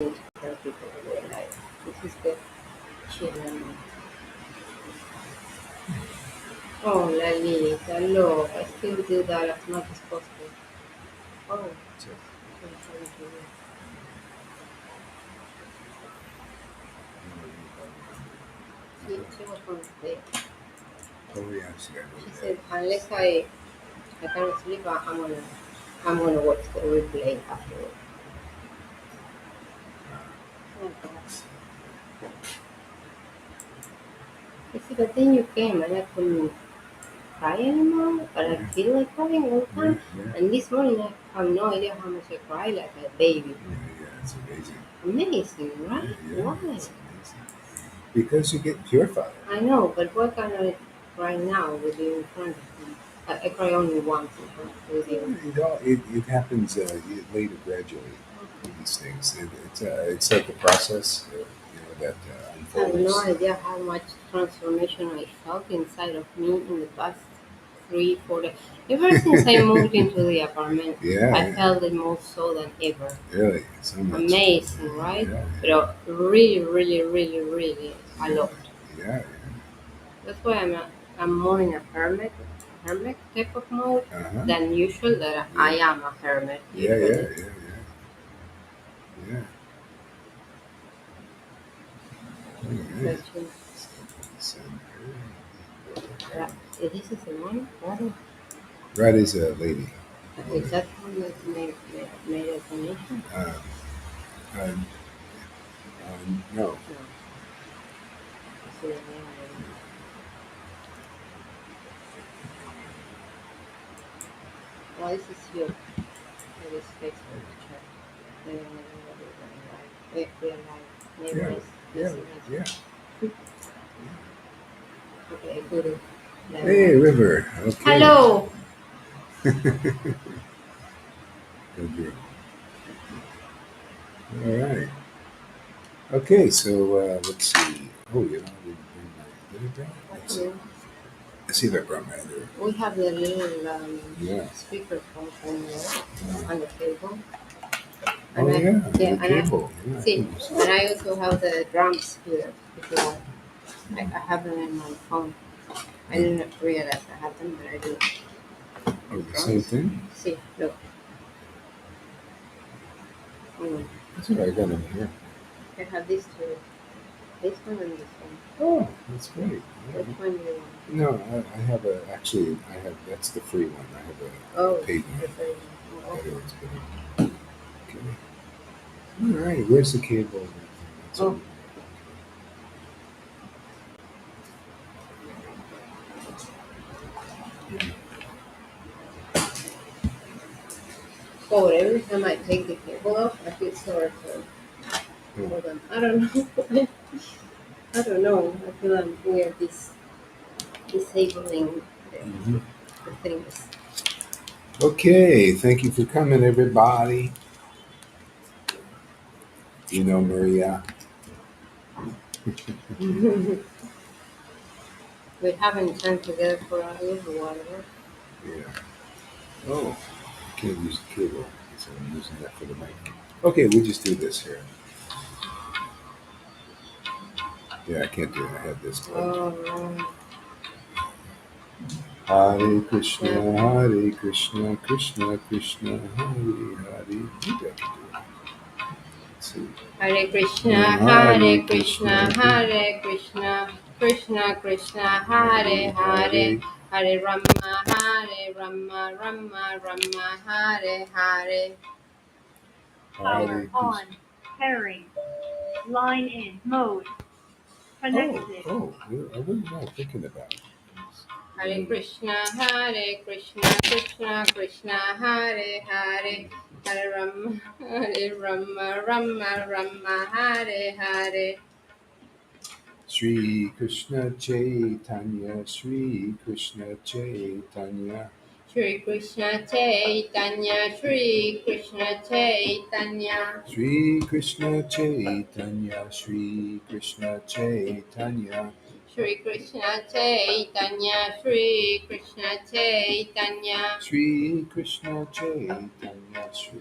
to tell people their life. This is the children. Oh, Lalita, look, I still do that as much as possible. Oh, So, I'm sorry to you. She was on stage. oh yeah, she got She to go said, unless I can't sleep, I'm gonna watch the replay afterwards. Oh, God. You see, but then you came and I couldn't cry anymore, but I Yeah. feel like crying all the Yeah, time. yeah, And this morning, I have no idea how much I cry like a baby. yeah, it's amazing. Amazing, Yeah, right? yeah, Why? it's amazing. Because you get purified. I know, but why can't I cry now with you in front of me? I cry only once in front with you. It happens later gradually. These things. It's like a process, that I have no unfolds. idea how much transformation I felt inside of me in the past 3, 4 days. Ever since I moved into the apartment, Yeah, I yeah, felt it more so than ever. really, so much. Amazing, right? Yeah, But really, really, really, really a yeah, lot. yeah, That's why I'm more in a hermit type of mode yeah. Uh huh. than usual. That I Yeah, am a hermit yeah, yeah, usually. yeah, yeah, yeah. All right. But you, Send this is the one. What Right is a lady, a is woman. that one that made a donation? Um, um, no. No, it's the name of it. Well, this is you. It is Facebook chat. Living in real life. Yeah, Neighbors, yeah, missing yeah. it. Okay, good. Hey, River. Okay. Hello. Good girl. All right. Okay, so let's see. Oh, I didn't bring my. Did I bring it? What's Let's see. new? Let's see if I brought my other. We have the little Yeah. speaker function there Uh, on the table, oh, and I yeah, yeah, the and I cable. Yeah, I see, can use and that. I also have the drums here. If you want, I have them in my phone. I Uh, didn't realize I have them, but I do. oh, the same Drums. thing? See, look. Mm. That's what I got in here. I have these two. This one and this one. Oh, that's great. Which Yeah. one do you want? No, I have actually, that's the free one. I have a Oh, paid the one. third one. Oh, Better, it's better. Okay. All right, where's the cable? It's over oh. here. God, every time I take the cable off, I feel sorry Oh, for them. I don't know. I don't know. I feel we are disabling mhm. the things. Okay, thank you for coming, everybody. Maria. We haven't turned together for a little while. Right? Yeah. Oh, I can't use the cable, so I'm using that for the mic. Okay, we'll just do this here. Yeah, I can't do it. I have this plugged. Oh, Hare yeah. Krishna, Hare Krishna, Krishna Krishna, Hare Hare. Maybe I can do it. Let's see. Hare Krishna, Hare Hare Krishna, Krishna, Hare Krishna, Krishna Krishna, Hare Hare Hare, Hare. Hare Rama, Hare Rama, Rama Rama, Hare Hare. Hare Krishna. Pairing. Line in. Mode. Connected. I was not thinking about it. Hare Krishna, Hare Krishna, Krishna Krishna, Hare Hare, Hare Rama, Hare Rama, Rama Rama, Hare Hare. Sri Krishna Chaitanya, Sri Krishna Chaitanya, Shri Krishna Chaitanya, Shri Krishna Chaitanya, Sri Krishna Chaitanya, Sri Krishna Chaitanya, Shri Krishna Chaitanya, Shri Krishna Chaitanya, Sri Krishna Chaitanya, Sri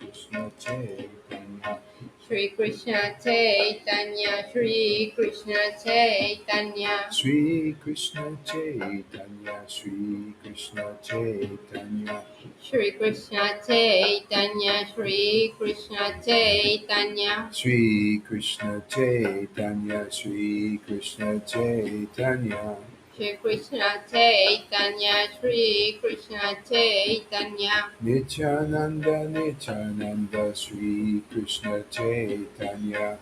Krishna Chaitanya, Shri Krishna Chaitanya, Shri Krishna Chaitanya, Sri Krishna Chaitanya, Sri Krishna Chaitanya, Shri Krishna Chaitanya, Shri Krishna Chaitanya, Sri Krishna Chaitanya, Sri Krishna Chaitanya, Shri Krishna Chaitanya, Shri Krishna Chaitanya, Nityananda, Nityananda, Sri Krishna Chaitanya,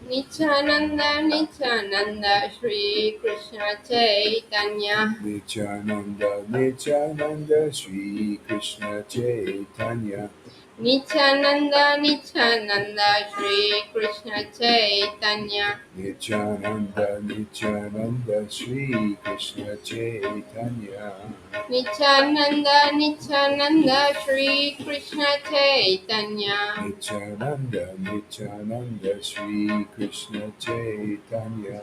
Nityananda, Nityananda, Shri Krishna Chaitanya, Nityananda, Nityananda, Sri Krishna Chaitanya, Nityananda, Nityananda, Shri Krishna Chaitanya, Nityananda, Nityananda, Sri Krishna Chaitanya, Nityananda, Nityananda, Shri Krishna Chaitanya, Nityananda, Nityananda, Sri Krishna Chaitanya,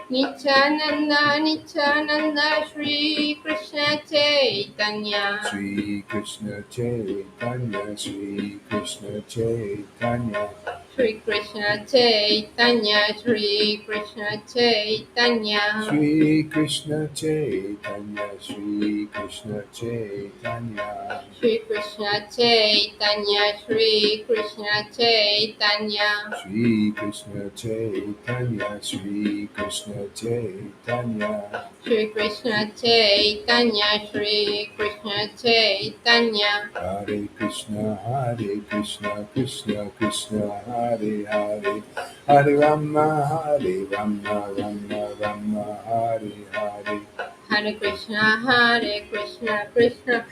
Nityananda, Nityananda, Shri Krishna Chaitanya, Sri Krishna Chaitanya, Sri Krishna Chaitanya, Shri Krishna Chaitanya, Shri Krishna Chaitanya, Sri Krishna Chaitanya, Sri Krishna Chaitanya, Shri Krishna Chaitanya, Shri Krishna Chaitanya, Sri Krishna Chaitanya, Sri Krishna Chaitanya, Shri Krishna Chaitanya, Shri Krishna Chaitanya, Hare Krishna, Hare Krishna, Krishna Krishna, Hare Hare, Hare Rama, Hare Rama, Rama Rama, Hare Hare, Hare Krishna, Hare Krishna, Krishna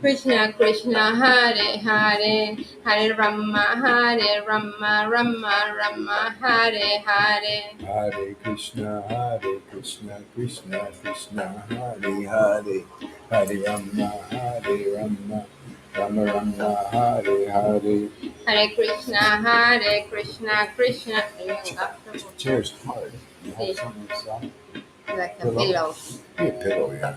Krishna Krishna, Hare Hare, Hare Rama, Hare Rama, Rama Rama, Hare Hare. Hare Krishna, Hare Krishna, Krishna Krishna, Hare Hare, Hare Rama, Hare Rama, Rama Rama, Hare Hare. Hare Krishna, Hare Krishna, Krishna. Chair's hard. You have Sí, something soft? like a Pillow? pillow. Yeah, pillow, yeah.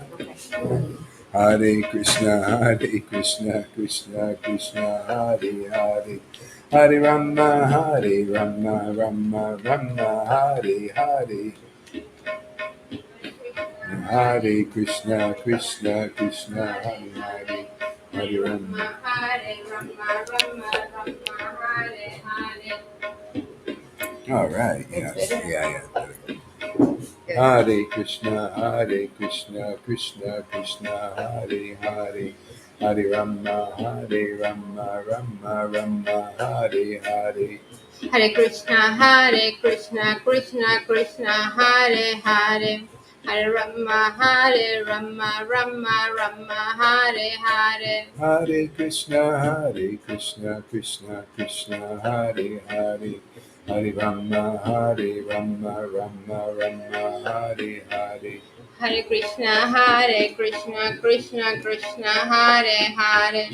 Okay. Hare Krishna, Hare Krishna, Krishna Krishna, Hare Hare, Hare Rama, Hare Rama, Rama Rama, Hare Hare, Hare Krishna, Krishna Krishna, Hare Hare, Hare Rama. Hare Rama, Rama Rama, Hare Hare. All right, It's yes, better? yeah. Good. Hare Krishna, Hare Krishna, Krishna Krishna, Hare Hare, Hare Rama, Hare Rama, Rama Rama, Hare Hare, Hare Krishna, Hare Krishna, Krishna Krishna, Hare Hare. Hare Rama, Hare Rama, Rama Rama, Hare Hare. Hare Krishna, Hare Krishna, Krishna Krishna, Hare Hare, Hare Rama, Hare Rama, Rama Rama, Hare Hare, Hare Krishna, Hare Krishna, Krishna Krishna, Hare Hare.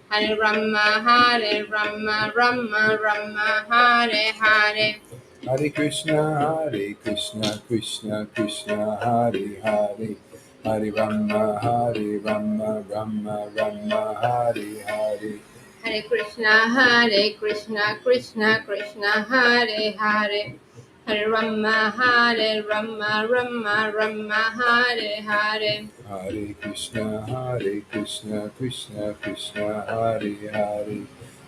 Hare Rama, Hare Rama, Rama Rama, Hare Hare. Hare Krishna, Hare Krishna, Krishna Krishna, Hare Hare, Hare Rama, Hare Rama, Rama Rama, Hare Hare, Hare Krishna, Hare Krishna, Krishna Krishna, Hare Hare. Hare Rama, Hare Rama, Rama Rama, Hare Hare. Hare Krishna, Hare Krishna, Krishna Krishna, Hare Hare,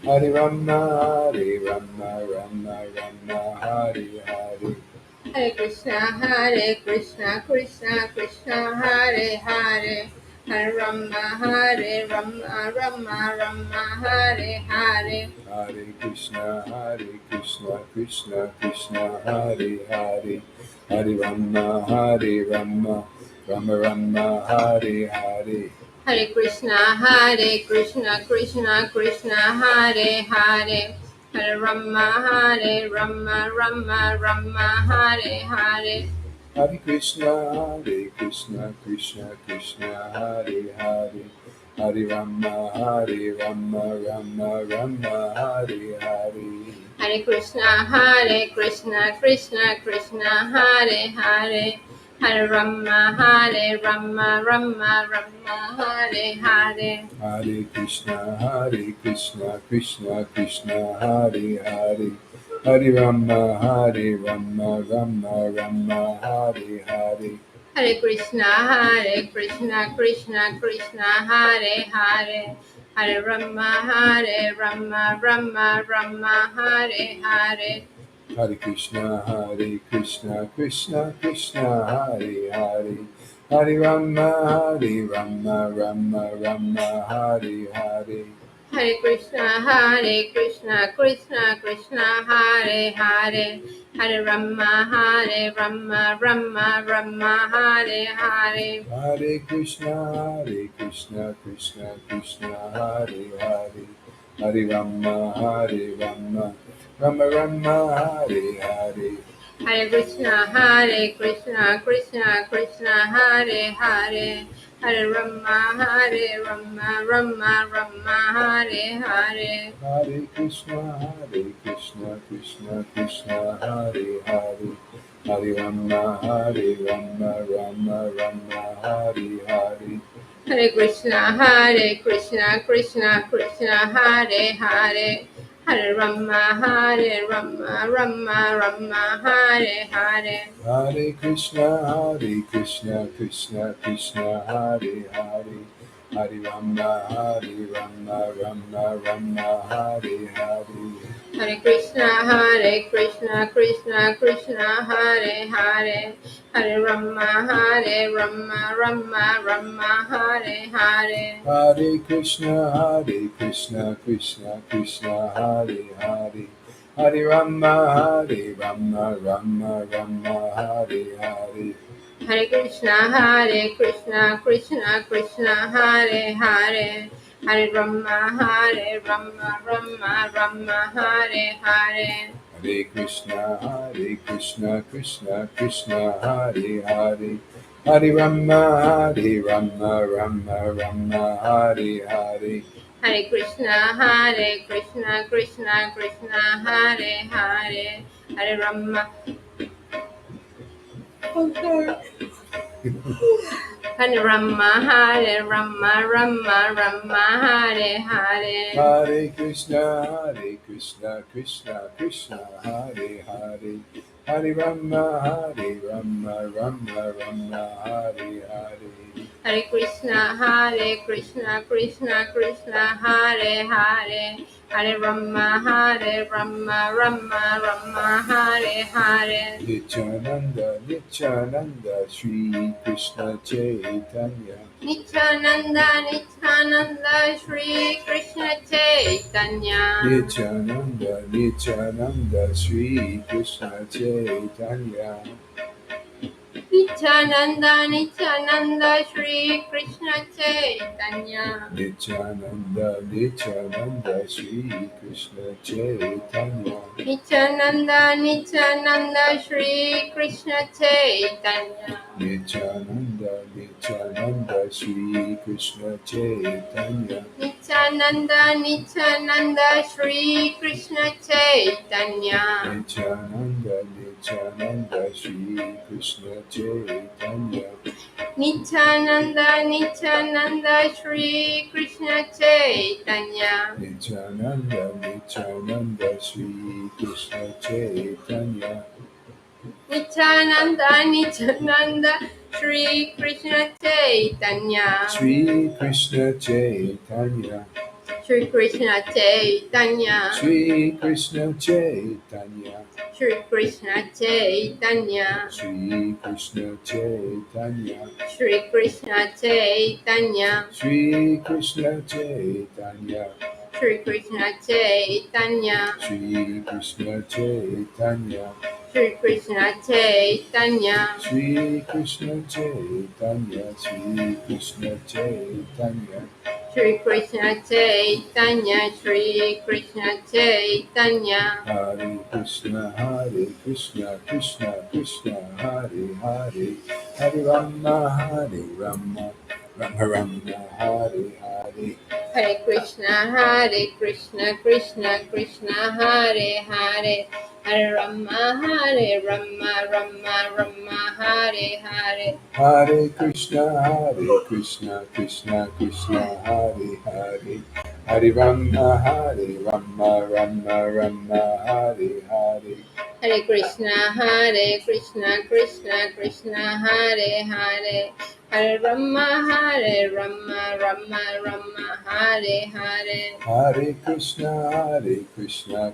Hare Rama, Hare Rama, Rama Rama, Hare Hare, Hare Krishna, Hare Krishna, Krishna Krishna, Hare Hare. Hare Rama, Hare Rama, Rama Rama, Hare Hare. Hare Krishna, Hare Krishna, Krishna Krishna, Hare Hare, Hare Rama, Hare Rama, Rama Rama, Hare Hare, Hare Krishna, Hare Krishna, Krishna Krishna, Hare Hare. Hare Rama, Hare Rama, Rama Rama, Hare Hare. Hare Krishna, Hare Krishna, Krishna Krishna, Hare Hare, Hare Rama, Hare Rama, Rama Rama, Hare Hare, Hare Krishna, Krishna Krishna, Hare Hare. Hare Rama, Hare Rama, Rama Rama, Hare Hare. Hare Krishna, Krishna Krishna, Hare Hare. Hare Rama, Rama Rama, Hare Hare. Hare Krishna, Krishna Krishna, Hare Hare. Hare Rama, Rama Rama, Hare Hare. Hare Krishna, Krishna Krishna, Hare Hare. Hare Rama, Rama Rama, Hare Hare. Hare Krishna, Krishna Krishna, Hare Hare. Hare Rama, Rama Rama, Hare Hare. Hare Krishna, Krishna Krishna, Hare Hare. Hare Rama, Rama Rama, Hare Hare. Hare Krishna, Krishna Krishna, Hare Hare. Hare Rama, Rama Rama, Hare Hare. Hare Krishna, Krishna Krishna, Hare Hare. Hare Rama, Rama Rama, Hare Hare. Hare Krishna, Krishna Krishna, Hare Hare. Hare Rama, Rama Rama, Hare Hare. Hare Krishna, Krishna Krishna, Hare Hare. Hare Rama, Rama Rama, Hare Hare. Hare Krishna, Krishna Krishna, Hare Hare. Hare Rama, Rama Rama, Hare Hare. Hare Krishna, Krishna Krishna, Hare Hare. Hare Rama, Rama Rama, Hare Hare. Hare Krishna, Krishna Krishna, Hare Hare. Hare Rama, Rama Rama, Hare Hare. Hare Krishna, Krishna Krishna, Hare Hare. Hare Rama, Rama Rama, Hare Hare. Hare Krishna, Krishna Krishna, Hare Hare. Hare Rama. Hare Rama, Rama Rama, Hare Hare. Hare Krishna, Krishna Krishna, Hare Hare. Hare Rama, Rama Rama, Hare Hare. Hare Krishna, Krishna Krishna, Hare Hare. Hare Rama, Rama Rama, Hare Hare. Nityananda, Shri Krishna Chaitanya. Nityananda, Shri Krishna Chaitanya. Nityananda, Shri Krishna Chaitanya. Nityananda, Shri Krishna Chaitanya. Nityananda, Shri Krishna Chaitanya. Nityananda, Shri Krishna Chaitanya. Nityananda, Shri Krishna Chaitanya. Nityananda, Shri Krishna Chaitanya. Nityananda, Shri Krishna Chaitanya. Nityananda, Shri Krishna Chaitanya. Nityananda, Shri Krishna Chaitanya. Nityananda, Shri Krishna Chaitanya. Shri Krishna Chaitanya. Shri Krishna Chaitanya. Shri Krishna Chaitanya. Shri Krishna Chaitanya. Shri Krishna Chaitanya. Shri Krishna Chaitanya. Shri Krishna Chaitanya. Shri Krishna Chaitanya. Shri Krishna Chaitanya. Shri Krishna Chaitanya. Shri Krishna Chaitanya. Shri Krishna Chaitanya. Shri Krishna Chaitanya. Shri Krishna Chaitanya. Hare Krishna, Krishna Krishna, Hare Hare. Hare Rama, Rama Rama, Hare Hare. Hare Krishna, Krishna Krishna, Hare Hare. Hare Rama, Hare Rama, Rama Rama, Hare Hare. Hare Krishna, Krishna Krishna, Hare Hare. Hare Rama, Rama Rama, Hare Hare. Hare Krishna, Krishna Krishna, Hare Hare. Hare Rama, Rama Rama, Hare Hare. Hare Krishna,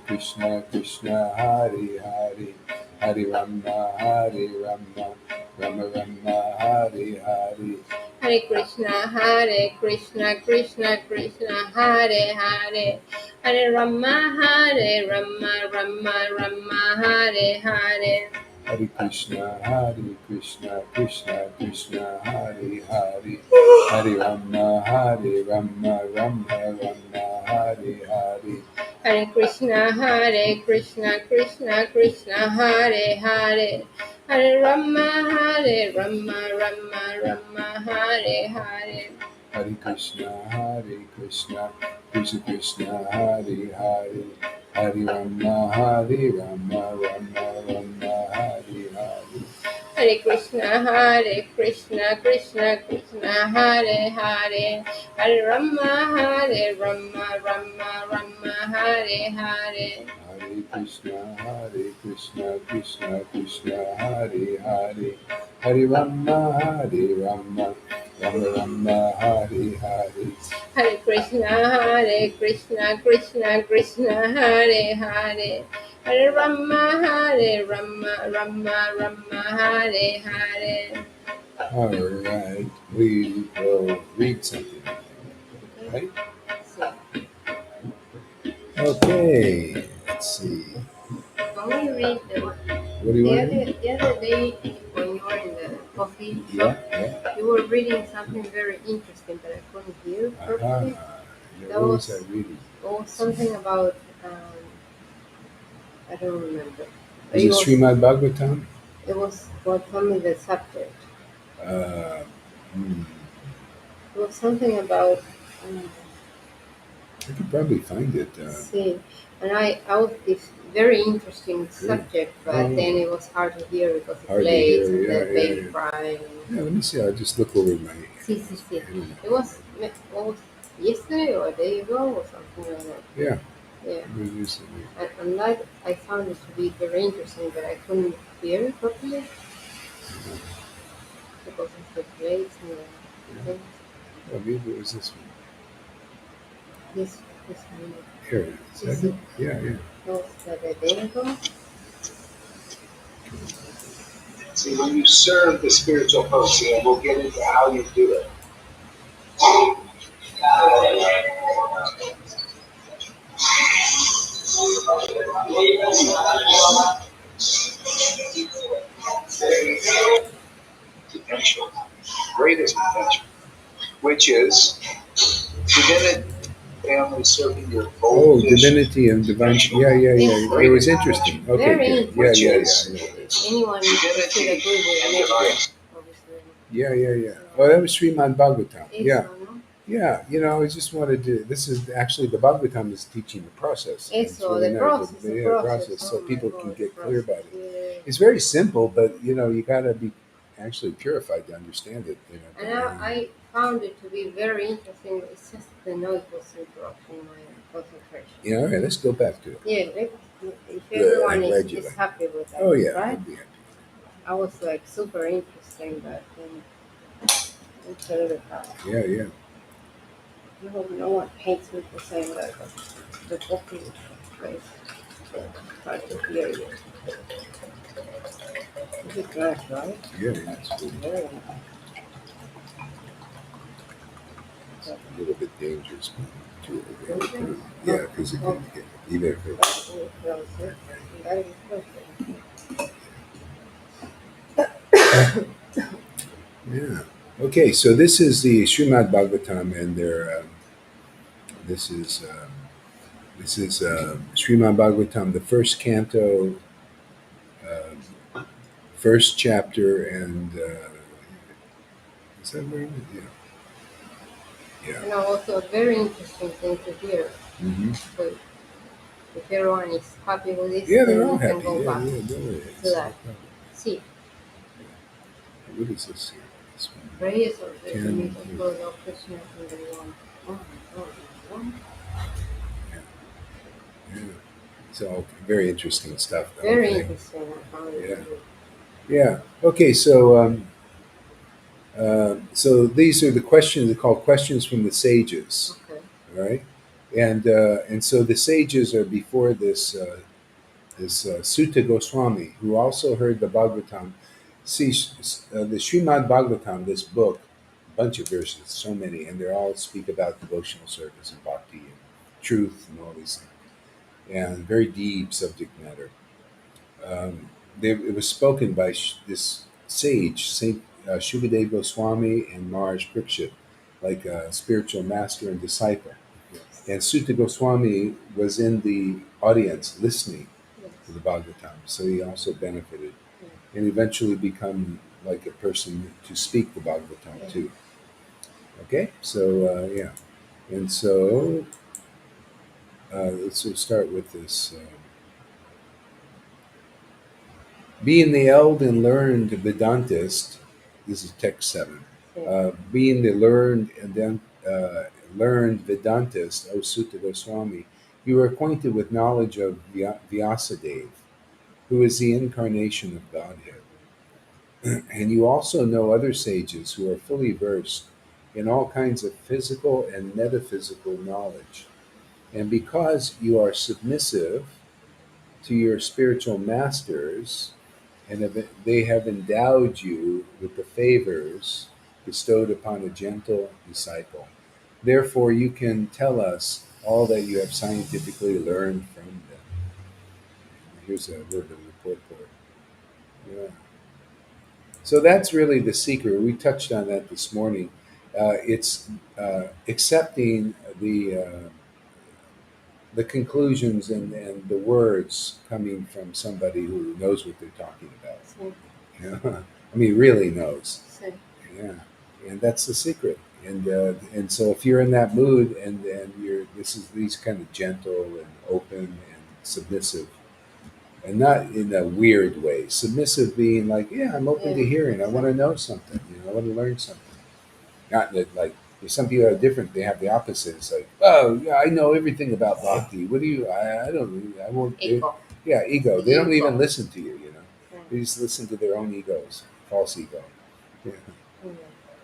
Krishna Krishna, Hare Hare. Hare Rama, Rama Rama, Hare Hare. Hare Krishna, Krishna Krishna, Hare Hare. Hare Rama, Rama Rama, Hare Hare. Hare Krishna, Krishna Krishna, Hare Hare. Hare Rama, Rama Rama, Hare Hare. Hare Krishna, Krishna Krishna, Hare Hare. Hare Rama, Rama Rama, Hare Hare. Hare Krishna, Krishna Krishna, Hare Hare. Hare Rama, Rama Rama, Hare Hare. Hare Krishna, Krishna Krishna, Hare Hare. Hare Rama, Rama Rama, Hare Hare. Hare Krishna, Krishna Krishna, Hare Hare. Hare Rama, Rama Rama, Hare Hare. Hare Krishna, Krishna Krishna, Hare Hare. Hare Rama, Rama Rama, Hare Hare. All right, we will read something, right? Okay, let's see. Can we read What do you want to read? the other day when you were in the coffee shop? Yeah. You were reading something very interesting that I couldn't hear perfectly. Yeah, what was I reading? Oh, something about I don't remember. Is it Srimad Bhagavatam? It was what told me the subject. Uh, hmm, It was something about. I could probably find it. See, and I was this very interesting subject, but then it was hard to hear because the plates and the baby crying. Yeah, let me see. I'll just look over my. See. It was yesterday or a day ago or something like that. Yeah. Yeah. And that I found it to be very interesting, but I couldn't hear it properly because of the plates and the things. Oh, maybe it was this one. This one. Here it is. Yeah. Was that a day ago? See, when you serve the spiritual folks, and we'll get into how you do it. Potential, greatest potential, which is divinity, family serving your Oh, divinity and divine. Yeah. It was interesting. Okay. Very interesting. Anyone should agree with it. Yeah. Oh, that was Srimad Bhagavatam. Yeah. No? Yeah, I just wanted to. This is actually the Bhagavatam is teaching the process. It's really the process. process, Oh so people can God, get clear about it. Yeah. It's very simple, but you got to be actually purified to understand it. And I found it to be very interesting. It's just the noise was interrupting my concentration. Yeah, all right, let's go back to it. Yeah, if everyone is happy with that, oh yeah, right? I'd be happy. I was like super interesting, but it's a little hard. Yeah. I hope no one hates me for saying that, but the booking place hard to hear you. This is nice, right? Yeah, it's good. Very nice. It's a little bit dangerous, but yeah, because it can get even if it. Yeah. Okay, so this is the Srimad Bhagavatam, and this is Srimad Bhagavatam, the first canto, first chapter, and is that where it is? Yeah. And also a very interesting thing to hear. Mm-hmm. Wait. If everyone is happy with this, Yeah, then they're all we can happy. go Yeah, back yeah, don't worry. to that. See, What is this here? This one. praise or the Ten, meet of Lord of Krishna in the one. Oh my God. Yeah. It's all very interesting stuff. Very Okay. interesting. I found it. Yeah. Yeah. Okay. So these are the questions. They're called questions from the sages. Okay. All right. And so the sages are before this Sutta Goswami, who also heard the Bhagavatam. See, the Srimad Bhagavatam, this book, a bunch of verses, so many, and they all speak about devotional service and bhakti and truth and all these things, and very deep subject matter. It was spoken by this sage, Saint Shukadeva Goswami and Maharaj Parikshit, like a spiritual master and disciple. Yes. And Sutta Goswami was in the audience listening Yes. to the Bhagavatam, so he also benefited, Yes. and eventually become like a person to speak the Bhagavatam Yeah. too. Okay, so yeah, and so let's start with this. Being the eld and learned Vedantist, this is text 7. Yeah. Being the learned and then learned Vedantist, O Sutta Goswami, you are acquainted with knowledge of Vyasadeva, who is the incarnation of Godhead. And you also know other sages who are fully versed in all kinds of physical and metaphysical knowledge. And because you are submissive to your spiritual masters, and they have endowed you with the favors bestowed upon a gentle disciple. Therefore, you can tell us all that you have scientifically learned from them. Here's a word of report for it. Yeah. So that's really the secret. We touched on that this morning. It's accepting the conclusions and the words coming from somebody who knows what they're talking about. So, Yeah. I mean, really knows. so, Yeah, and that's the secret. And so if you're in that mood and you're this is these kind of gentle and open and submissive, and not in a weird way. Submissive being like, yeah, I'm open to yeah. hearing. I want to know something. I want to learn something. Not that like some people are different. They have the opposite. It's like, oh yeah, I know everything about bhakti. What do you? I don't. I won't. Ego. Yeah, ego. They don't Ego. even listen to you. Yeah. They just listen to their own egos, false ego. Yeah. Yeah.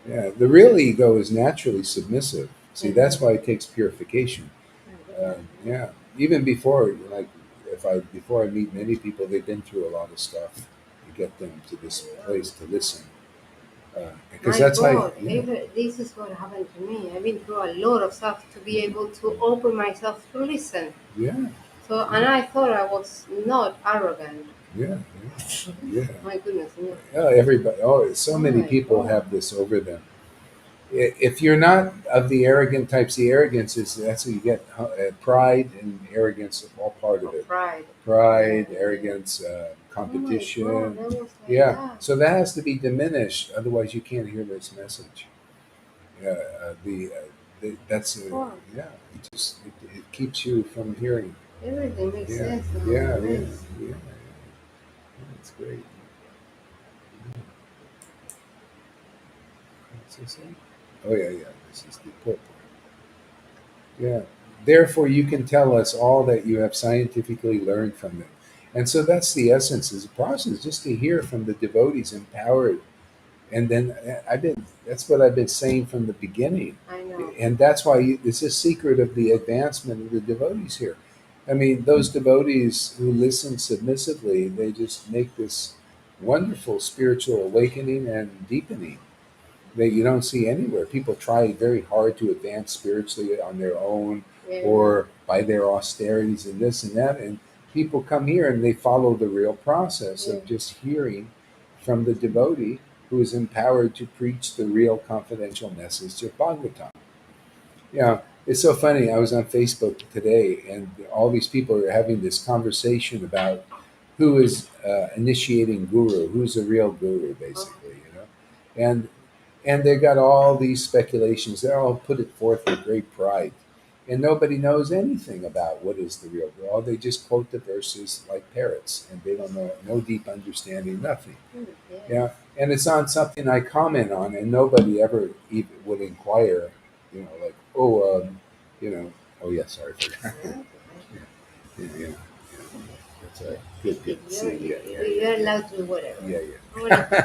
Yeah, the real ego is naturally submissive. See, Mhm. that's why it takes purification. Yeah, even before, like, before I meet many people, they've been through a lot of stuff to get them to this place to listen. Because My that's how. God, Yeah, this is what happened to me. I've been through a lot of stuff to be able to open myself to listen. yeah, So, and I thought I was not arrogant. yeah, yeah. My goodness, no. Yeah, everybody. Oh, so Oh many my people God. have this over them. If you're not of the arrogant types, the arrogance is that's what you get. Pride and arrogance are all part of it. Pride. Pride, Yeah. arrogance, Oh my competition. God, I was like Yeah, that. so that has to be diminished. Otherwise, you can't hear this message. That's Of course. yeah. It keeps you from hearing. Everything makes Yeah, sense now. yeah, yeah, Nice. yeah. That's great. What's this say? Oh yeah, yeah. This is the purport. Yeah. Therefore, you can tell us all that you have scientifically learned from them. And so that's the essence is the process, just to hear from the devotees empowered. And then that's what I've been saying from the beginning. I know. And that's why it's a secret of the advancement of the devotees here. I mean, those devotees who listen submissively, they just make this wonderful spiritual awakening and deepening that you don't see anywhere. People try very hard to advance spiritually on their own Yeah. or by their austerities and this and that. And people come here and they follow the real process Yeah. of just hearing from the devotee who is empowered to preach the real confidential message of Bhagavatam. Yeah, it's so funny. I was on Facebook today and all these people are having this conversation about who is initiating guru, who's a real guru, basically. And they got all these speculations. They all put it forth with great pride. and nobody knows anything about what is the real law. They just quote the verses like parrots, and they don't know no deep understanding, nothing. Yeah. Yeah, and it's on something I comment on, and nobody ever even would inquire. Like, oh, oh yeah, sorry for that. Yeah, yeah, yeah. That's all right. Good, good. You're, See, yeah, yeah, yeah, you're yeah, allowed to do whatever. yeah,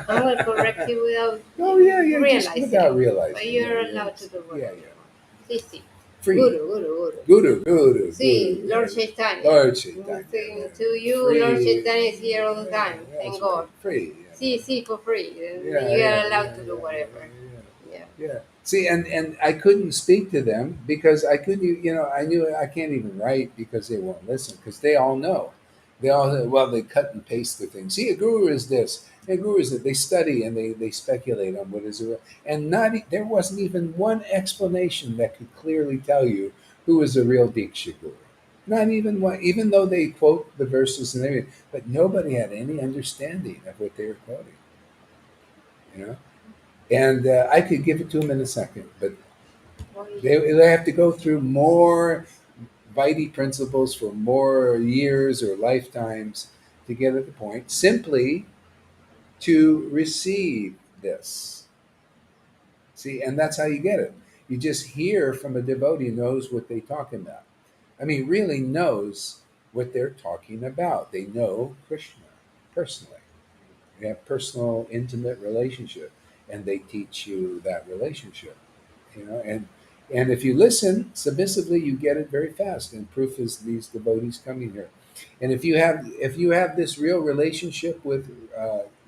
I'm gonna correct you without oh yeah, yeah, just realizing without it. But realizing. Yeah, you're yeah, allowed to do yeah, whatever yeah. you want. Sí, sí. Free. Guru, guru, guru. Guru, guru, Sí, guru. Lord Yeah. Caitanya. Lord Chaitanya. Yeah. To you, Lord Free. Caitanya is here all the Yeah, time. that's Thank right. God. Free. Sí, sí, for free. Yeah, You yeah, are yeah, allowed to do yeah, whatever. yeah, Yeah. yeah. Yeah. See, and I couldn't speak to them because I couldn't. I knew I can't even write because they won't listen because they all know. They all they cut and paste the thing. See, a guru is this. A guru is that they study and they speculate on what is a real. And there wasn't even one explanation that could clearly tell you who is a real Diksha guru. Not even one, even though they quote the verses and everything, but nobody had any understanding of what they were quoting. You know, and I could give it to them in a second, but they have to go through more Vitae principles for more years or lifetimes to get at the point, simply to receive this. See, and that's how you get it. You just hear from a devotee who knows what they're talking about. I mean, really knows what they're talking about. They know Krishna personally. They have personal, intimate relationship, and they teach you that relationship. And if you listen submissively, you get it very fast. And proof is these devotees coming here. And if you have this real relationship with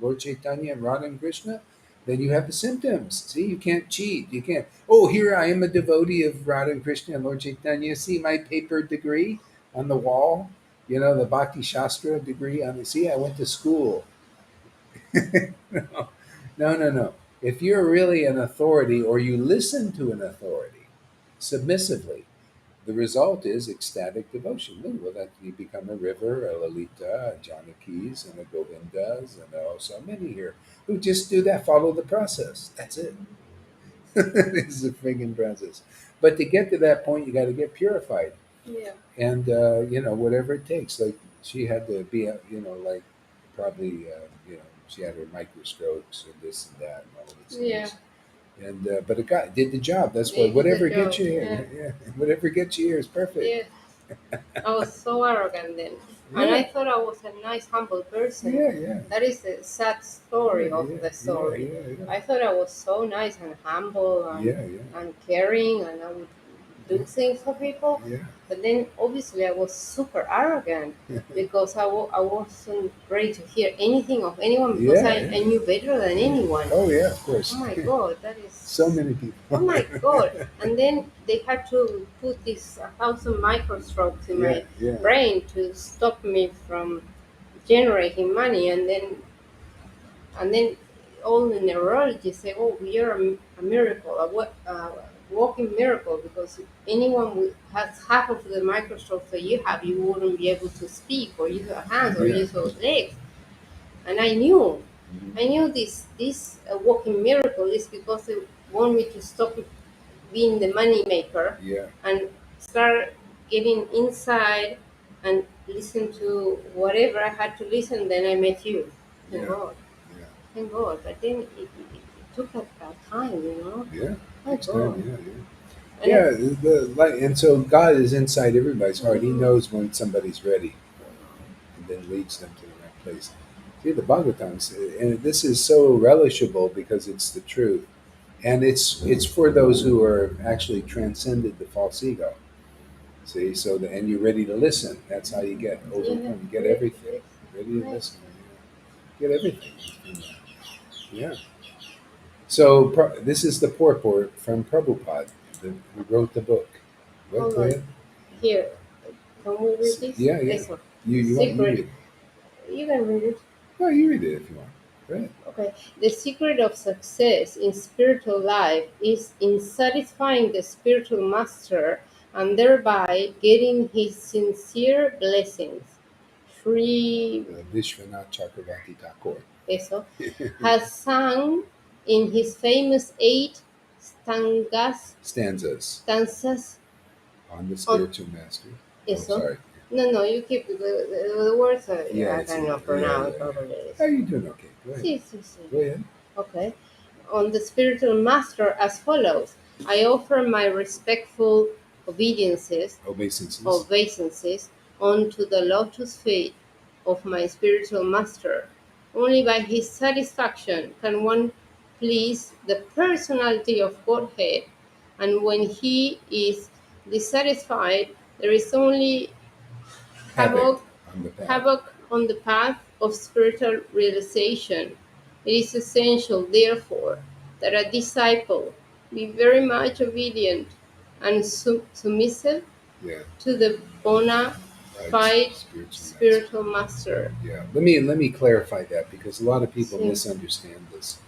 Lord Chaitanya and Radha and Krishna, then you have the symptoms. See, you can't cheat. You can't. Oh, here I am, a devotee of Radha and Krishna and Lord Chaitanya. See my paper degree on the wall. The Bhakti Shastra degree on the. See, I went to school. No, no, no, no. If you're really an authority or you listen to an authority submissively, the result is ecstatic devotion. Well, that you become a river, a Lalita, a Janakis, and a Govindas, and so many here who just do that, follow the process. That's it. It's a friggin' process. But to get to that point, you got to get purified, Yeah. and whatever it takes. Like she had to be, like probably, she had her microstrokes and this and that and all these Yeah. things. And but it did the job. That's why They did whatever the job. gets you Yeah. here, yeah, whatever gets you here is perfect. Yeah. I was so arrogant then. And I Yeah, thought I was a nice, humble person. yeah, yeah, That is the sad yeah, story of yeah, the yeah, story. yeah, yeah, I thought I was so nice and humble yeah, yeah, and caring, and I would do things for people. yeah, But then obviously I was super arrogant yeah, because I wasn't ready to hear anything of anyone because yeah, I yeah. knew better than anyone. Oh yeah, of course. Oh my God, that So is. many Oh people. my God. And then they had to put these 1,000 microstrokes in Yeah, my yeah, brain to stop me from generating money. And then all the neurologists say, oh, you're a miracle, a walking miracle, because if anyone has half of the microstrokes that you have, you wouldn't be able to speak or use your hands or yeah. use your legs. And I knew. Mhm. I knew this walking miracle is because they want me to stop being the money maker Yeah, and start getting inside and listen to whatever I had to listen. Then I met you. Thank yeah, God. yeah, Thank God. But then it took a time. yeah. My Takes time. God. Yeah, yeah. And Yeah, and so God is inside everybody's heart. He Mhm. knows when somebody's ready, and then leads them to the right place. See, the Bhagavatam, and this is so relishable because it's the truth, and it's for those who are actually transcended the false ego. See, and you're ready to listen. That's how you get yeah, overcome. You get yes, everything. yes, Ready to yes. listen. You get everything. Yeah. So this is the purport from Prabhupada, who wrote the book. What? Hold Go on. ahead. Here. Can we read this? Yeah, yeah. This one. You The you want you read secret. it? You can read it. No, you read it if you want. Go ahead. Okay. The secret of success in spiritual life is in satisfying the spiritual master and thereby getting his sincere blessings. Sri Vishwanath Chakravarti Thakur. Eso has sung in his famous eight stanzas Stanzas. stanzas On the On spiritual master. Oh, eso. sorry. No, no, you keep the words. Yeah, I it's a, cannot yeah, pronounce yeah, yeah. properly. Oh, you're doing okay. Go ahead. Sí, sí, sí. Go ahead. Okay. On the spiritual master as follows. I offer my respectful obediences, Obeisances. obeisances unto the lotus feet of my spiritual master. Only by his satisfaction can one please the personality of Godhead, and when he is dissatisfied, there is only Havoc havoc, on the path. havoc on the path of spiritual realization. It is essential, therefore, that a disciple be very much obedient and submissive Yeah. to the bona Right. fide Spiritual master. spiritual master. Yeah. Let me clarify that because a lot of people Sí. misunderstand this.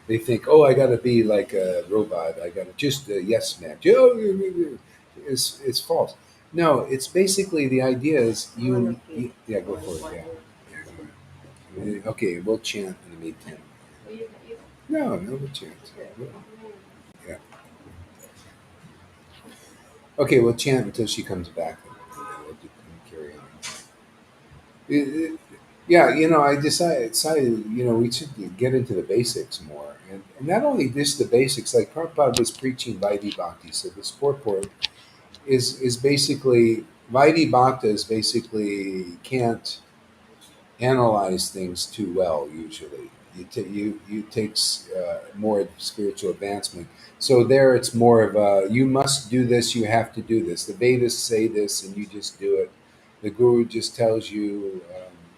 They think, oh, I got to be like a robot. I got to just a yes man. It's false. No, it's basically the idea is yeah, go for it. Yeah. Yeah, go ahead. Okay, we'll chant in the meantime. No, no, we'll chant. Yeah. Okay, we'll chant until she comes back, and then we'll carry on. Yeah, I decided, we should get into the basics more. And not only just the basics, like Prabhupada was preaching Vaidhi Bhakti. So this purport is basically, Vaidhi Bhakta is basically can't analyze things too well usually. You takes more spiritual advancement. So there, it's more of a you must do this, you have to do this. The Vedas say this, and you just do it. The Guru just tells you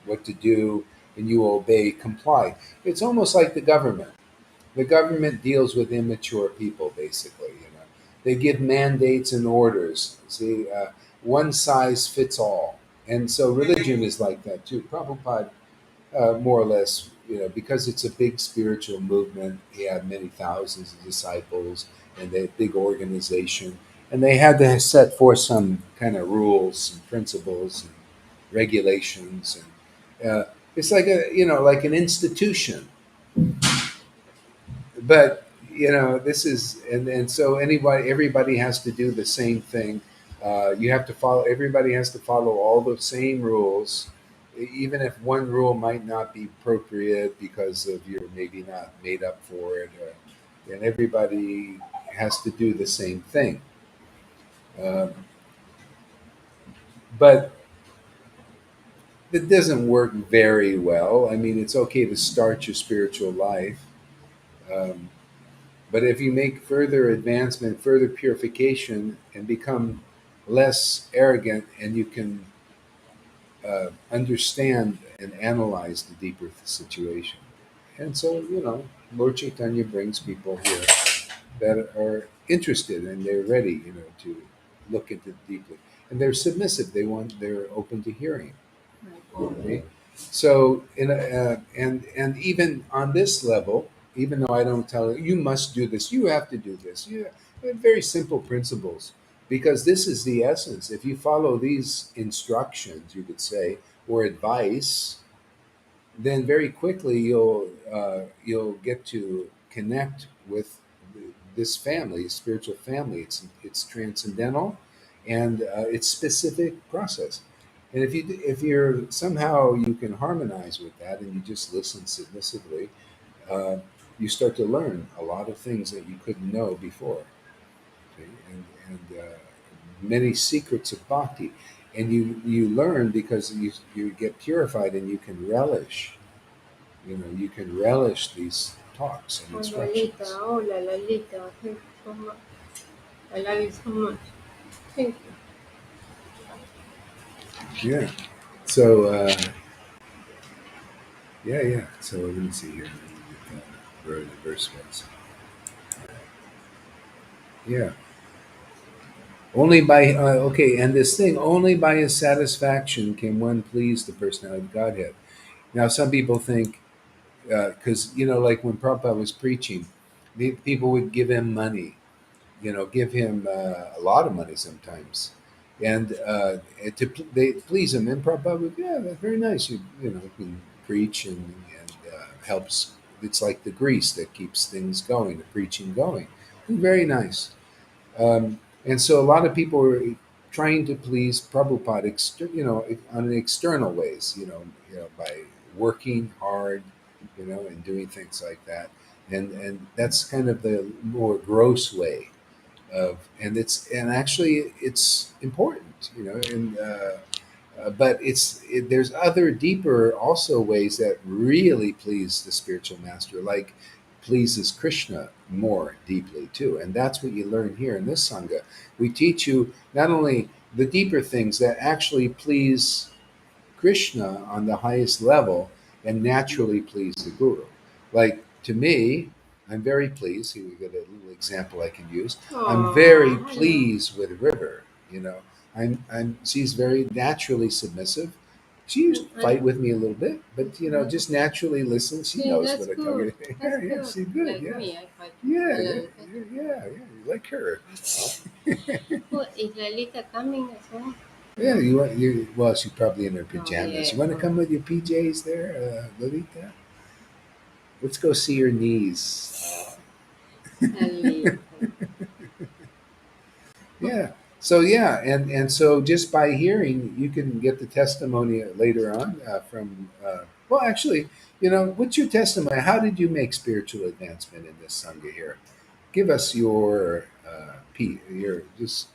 what to do, and you obey, comply. It's almost like the government. The government deals with immature people, basically. They give mandates and orders. See, one size fits all, and so religion is like that too. Prabhupada more or less, because it's a big spiritual movement. He had many thousands of disciples and a big organization, and they had to set forth some kind of rules and principles and regulations, and it's like like an institution. But this is and so everybody has to do the same thing. You have to follow everybody has to follow all the same rules, even if one rule might not be appropriate because of you're maybe not made up for it, and everybody has to do the same thing. um, but it doesn't work very well. I mean, it's okay to start your spiritual life. um, But if you make further advancement, further purification, and become less arrogant, and you can understand and analyze the deeper situation. And so, Lord Chaitanya brings people here that are interested and they're ready, to look into it deeply. And they're submissive. They're open to hearing. Okay? So, and even on this level, even though I don't tell you, you must do this, you have to do this. Very simple principles, because this is the essence. If you follow these instructions, you could say, or advice, then very quickly you'll get to connect with this family, spiritual family. It's transcendental, and it's specific process. And if you're somehow you can harmonize with that, and you just listen submissively, uh, you start to learn a lot of things that you couldn't know before. Okay? And many secrets of bhakti, and you learn because you get purified, and you can relish these talks and Oh, Lalita. instructions. Hola, Lalita. Thank you so much. I love you so much. Thank you. Yeah. So yeah, yeah. So let me see here. Let me get where the verse was. Yeah. Only by okay, and this thing only by his satisfaction can one please the personality of Godhead. Now, some people think because like when Prabhupada was preaching, people would give him money, give him a lot of money sometimes, and they please him. And Prabhupada would, yeah, that's very nice. You can preach and helps. It's like the grease that keeps things going, the preaching going. Very nice. And so a lot of people were. trying to please Prabhupada, on an external ways, by working hard, and doing things like that, and that's kind of the more gross way and actually it's important, but there's other deeper also ways that really please the spiritual master, like pleases Krishna more deeply too, and that's what you learn here in this sangha. We teach you not only the deeper things that actually please Krishna on the highest level and naturally please the guru. Like to me, I'm very pleased. Here we got a little example I can use. I'm very Oh, I know. pleased with River. She's very naturally submissive. She used to And fight with me a little bit, but just naturally listens. She see, knows that's what I'm talking good. about. That's Yeah, yeah, good. she's good. Like Yeah, me, I fight yeah, a yeah, little bit. yeah, yeah, yeah. You like her. Oh, is Lalita coming as well? Yeah, No. well, she's probably in her Oh pajamas. yeah. You want to Oh, come with your PJs there, Lolita? Let's go see your knees. Lalita. Yeah. So yeah, and so just by hearing, you can get the testimony later on from. Well, actually, what's your testimony? How did you make spiritual advancement in this sangha here? Give us your just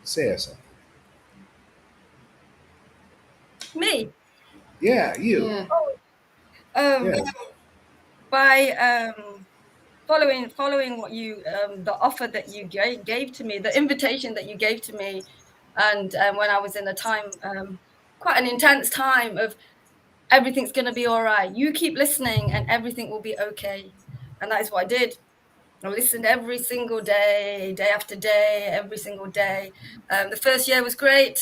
say us something. Me? Yeah, you. Yeah. Um, Yeah. by following what you the offer that you gave to me, the invitation that you gave to me, and when I was in a time, quite an intense time of everything's going to be all right. You keep listening, and everything will be okay. And that is what I did. I listened every single day, day after day, every single day. The first year was great.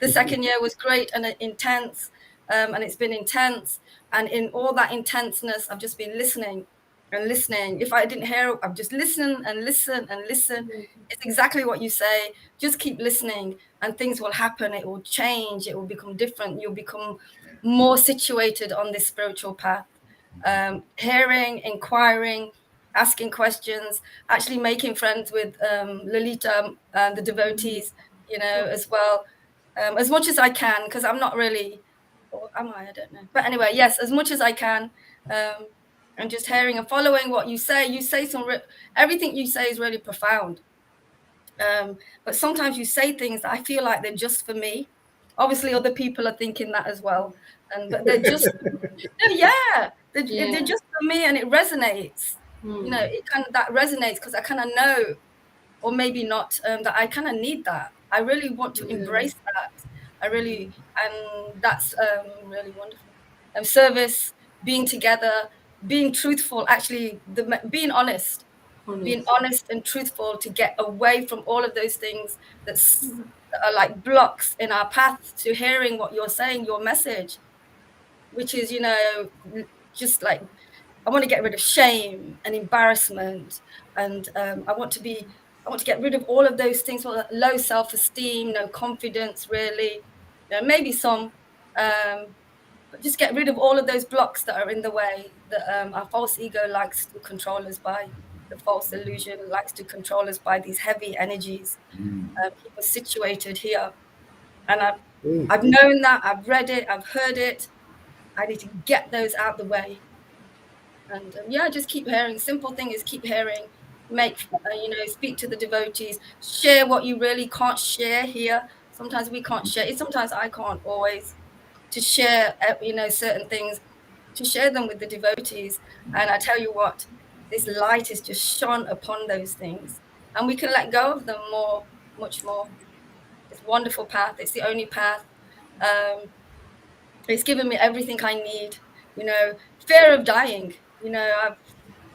The second year was great and intense. And it's been intense. And in all that intenseness, I've just been listening and listening. If I didn't hear, I've just listened and listened and listened. It's exactly what you say. Just keep listening and things will happen. It will change. It will become different. You'll become more situated on this spiritual path. Hearing, inquiring, asking questions, actually making friends with Lolita and the devotees, as well, as much as I can, because I'm not really, or am I? I don't know. But anyway, yes, as much as I can, um, and just hearing and following what you say. You say everything you say is really profound. But sometimes you say things that I feel like they're just for me. Obviously, other people are thinking that as well, but they're just no, yeah, they're Yeah. just for me, and it resonates. Hmm. It kind of that resonates because I kind of know, or maybe not, that I kind of need that. I really want to Yeah. embrace that. I really, and that's really wonderful. Service, being together, being truthful. Actually, being honest, being Honest. honest and truthful to get away from all of those things that are like blocks in our path to hearing what you're saying, your message, which is, just like I want to get rid of shame and embarrassment, and I want to get rid of all of those things. Well, low self-esteem, no confidence, really. Maybe some, but just get rid of all of those blocks that are in the way that our false ego likes to control us by. The false illusion likes to control us by these heavy energies. Mm. Keep us situated here, and Hey. I've known that. I've read it. I've heard it. I need to get those out the way. And yeah, just keep hearing. Simple thing is keep hearing. Speak to the devotees. Share what you really can't share here. Sometimes we can't share it. Sometimes I can't always to share, certain things, to share them with the devotees. And I tell you what, this light is just shone upon those things, and we can let go of them more, much more. It's a wonderful path. It's the only path. Um, it's given me everything I need. Fear of dying.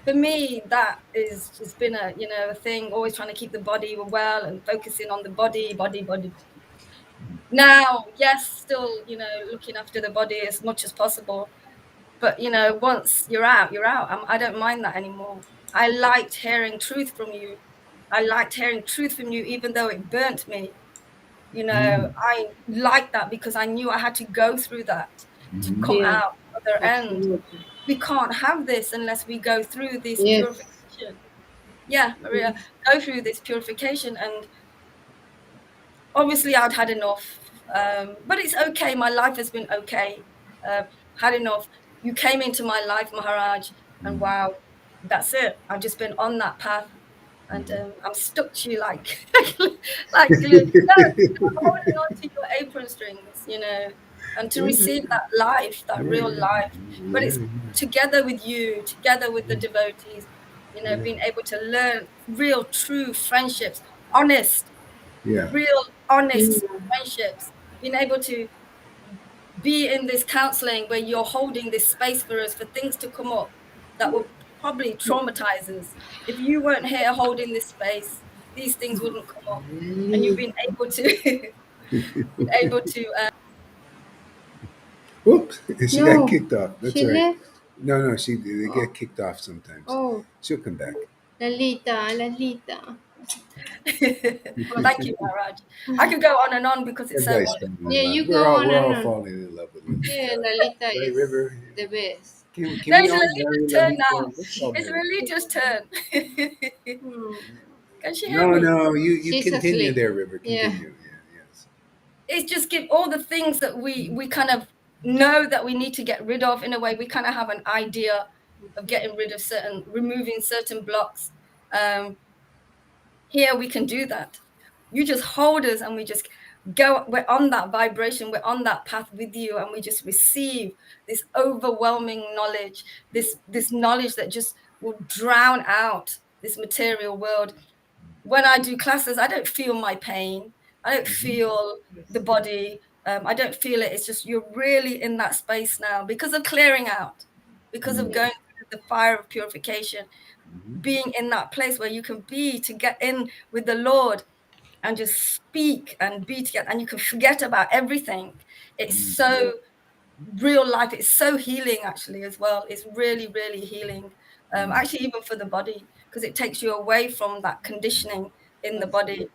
For me, that is just been a thing. Always trying to keep the body well and focusing on the body, body, body. Now, yes, still, looking after the body as much as possible. But once you're out, you're out. I don't mind that anymore. I liked hearing truth from you. I liked hearing truth from you, even though it burnt me. Mm. I liked that because I knew I had to go through that to Mhm. come Yeah. out other end. Absolutely. We can't have this unless we go through this Yes. purification. Yeah, Maria, Yes. go through this purification, and obviously I'd had enough, but it's okay. My life has been okay. Had enough. You came into my life, Maharaj, and Mm, wow, that's it. I've just been on that path, and mhm. I'm stuck to you like like glue. No, I'm holding on to your apron strings, and to receive that life, that real life. But Yeah, it's together with you, together with the devotees, yeah, being able to learn real, true friendships, honest, yeah, real, honest Mm. friendships, being able to be in this counseling where you're holding this space for us for things to come up that will probably traumatize us. If you weren't here holding this space, these things wouldn't come up. And you've been able to, been able to, Whoops! She got No, kicked off. That's she all right. left. No, no, they Oh, get kicked off sometimes. oh, She'll come back. Lalita, Lalita. thank you, Maharaj. I could go on and on because it's so Everybody's wonderful. falling in Yeah, love. you go on We're and all on. falling in love with Yeah, Lalita, Lalita right, is River? the best. Can No, we it's all Lolita's marry turn Lalita? now. Let's all It's marry Lolita's turn. Hmm. Can she hear No, me? no, you She's continue asleep. there, River. Yeah, Continue. Yeah, yes. It's just give all the things that we kind of know that we need to get rid of. In a way, we kind of have an idea of getting rid of removing certain blocks. um Here we can do that. You just hold us and we just go, we're on that vibration, we're on that path with you, and we just receive this overwhelming knowledge, this knowledge that just will drown out this material world. When I do classes, I don't feel my pain. I don't Hmm. feel the body. I don't feel it. It's just you're really in that space now because of clearing out, because of Hmm. going through the fire of purification, Hmm. being in that place where you can be to get in with the Lord and just speak and be together, and you can forget about everything. It's so real life. It's so healing, actually, as well. It's really, really healing. Actually, even for the body, because it takes you away from that conditioning in the body.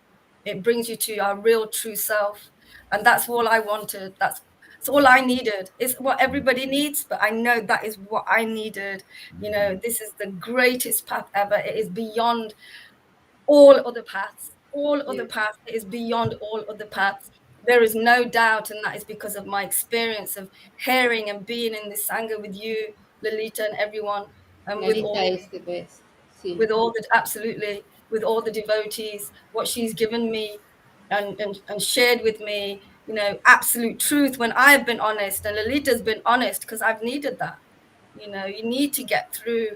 It brings you to our real, true self, and that's all I wanted. That's all I needed. It's what everybody needs, but I know that is what I needed. This is the greatest path ever. It is beyond all other paths. All other yeah, paths. It is beyond all other paths. There is no doubt, and that is because of my experience of hearing and being in this sangha with you, Lolita, and everyone, and Lalita is the best. See, with all the absolutely with all the devotees, what she's given me and shared with me, absolute truth when I've been honest, and Lolita's been honest because I've needed that. You need to get through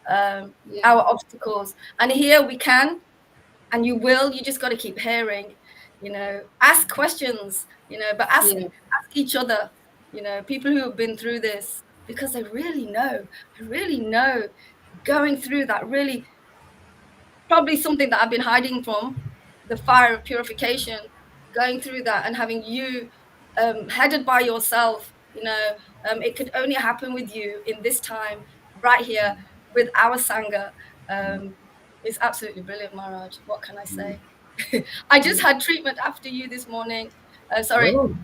yeah, our obstacles, and here we can, and you will. You just got to keep hearing, ask questions, but yeah, ask each other, people who have been through this, because they really know going through that, really probably something that I've been hiding from, the fire of purification, going through that and having you headed by yourself. It could only happen with you in this time, right here, with our Sangha. It's absolutely brilliant, Maharaj. What can I say? I just had treatment after you this morning. Sorry. Oh,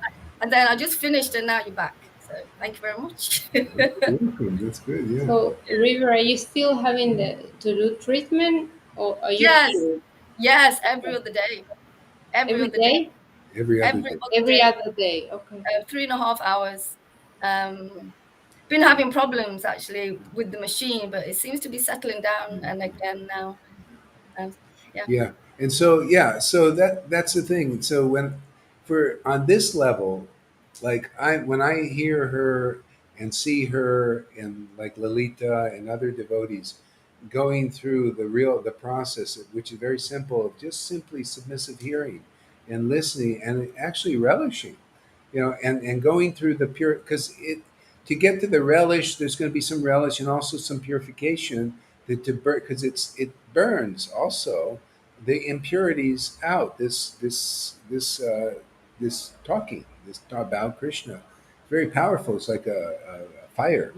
And then I just finished and now you're back. So thank you very much. welcome. That's good. Yeah. So, River, are you still having to do treatment, or are you Yes. cured Yes. Every other day. Every every other day. day? Every other Every day. other Every day. other day. Okay. 3.5 hours. Been having problems actually with the machine, but it seems to be settling down and again now. Um, yeah. Yeah. And so yeah, so that's the thing. So when for on this level, like I when I hear her and see her and like Lalita and other devotees going through the process, which is very simple of just simply submissive hearing and listening and actually relishing, and going through the pure because it to get to the relish, there's going to be some relish and also some purification to burn because it burns also the impurities out. This talking, this about Krishna, very powerful. It's like a fire,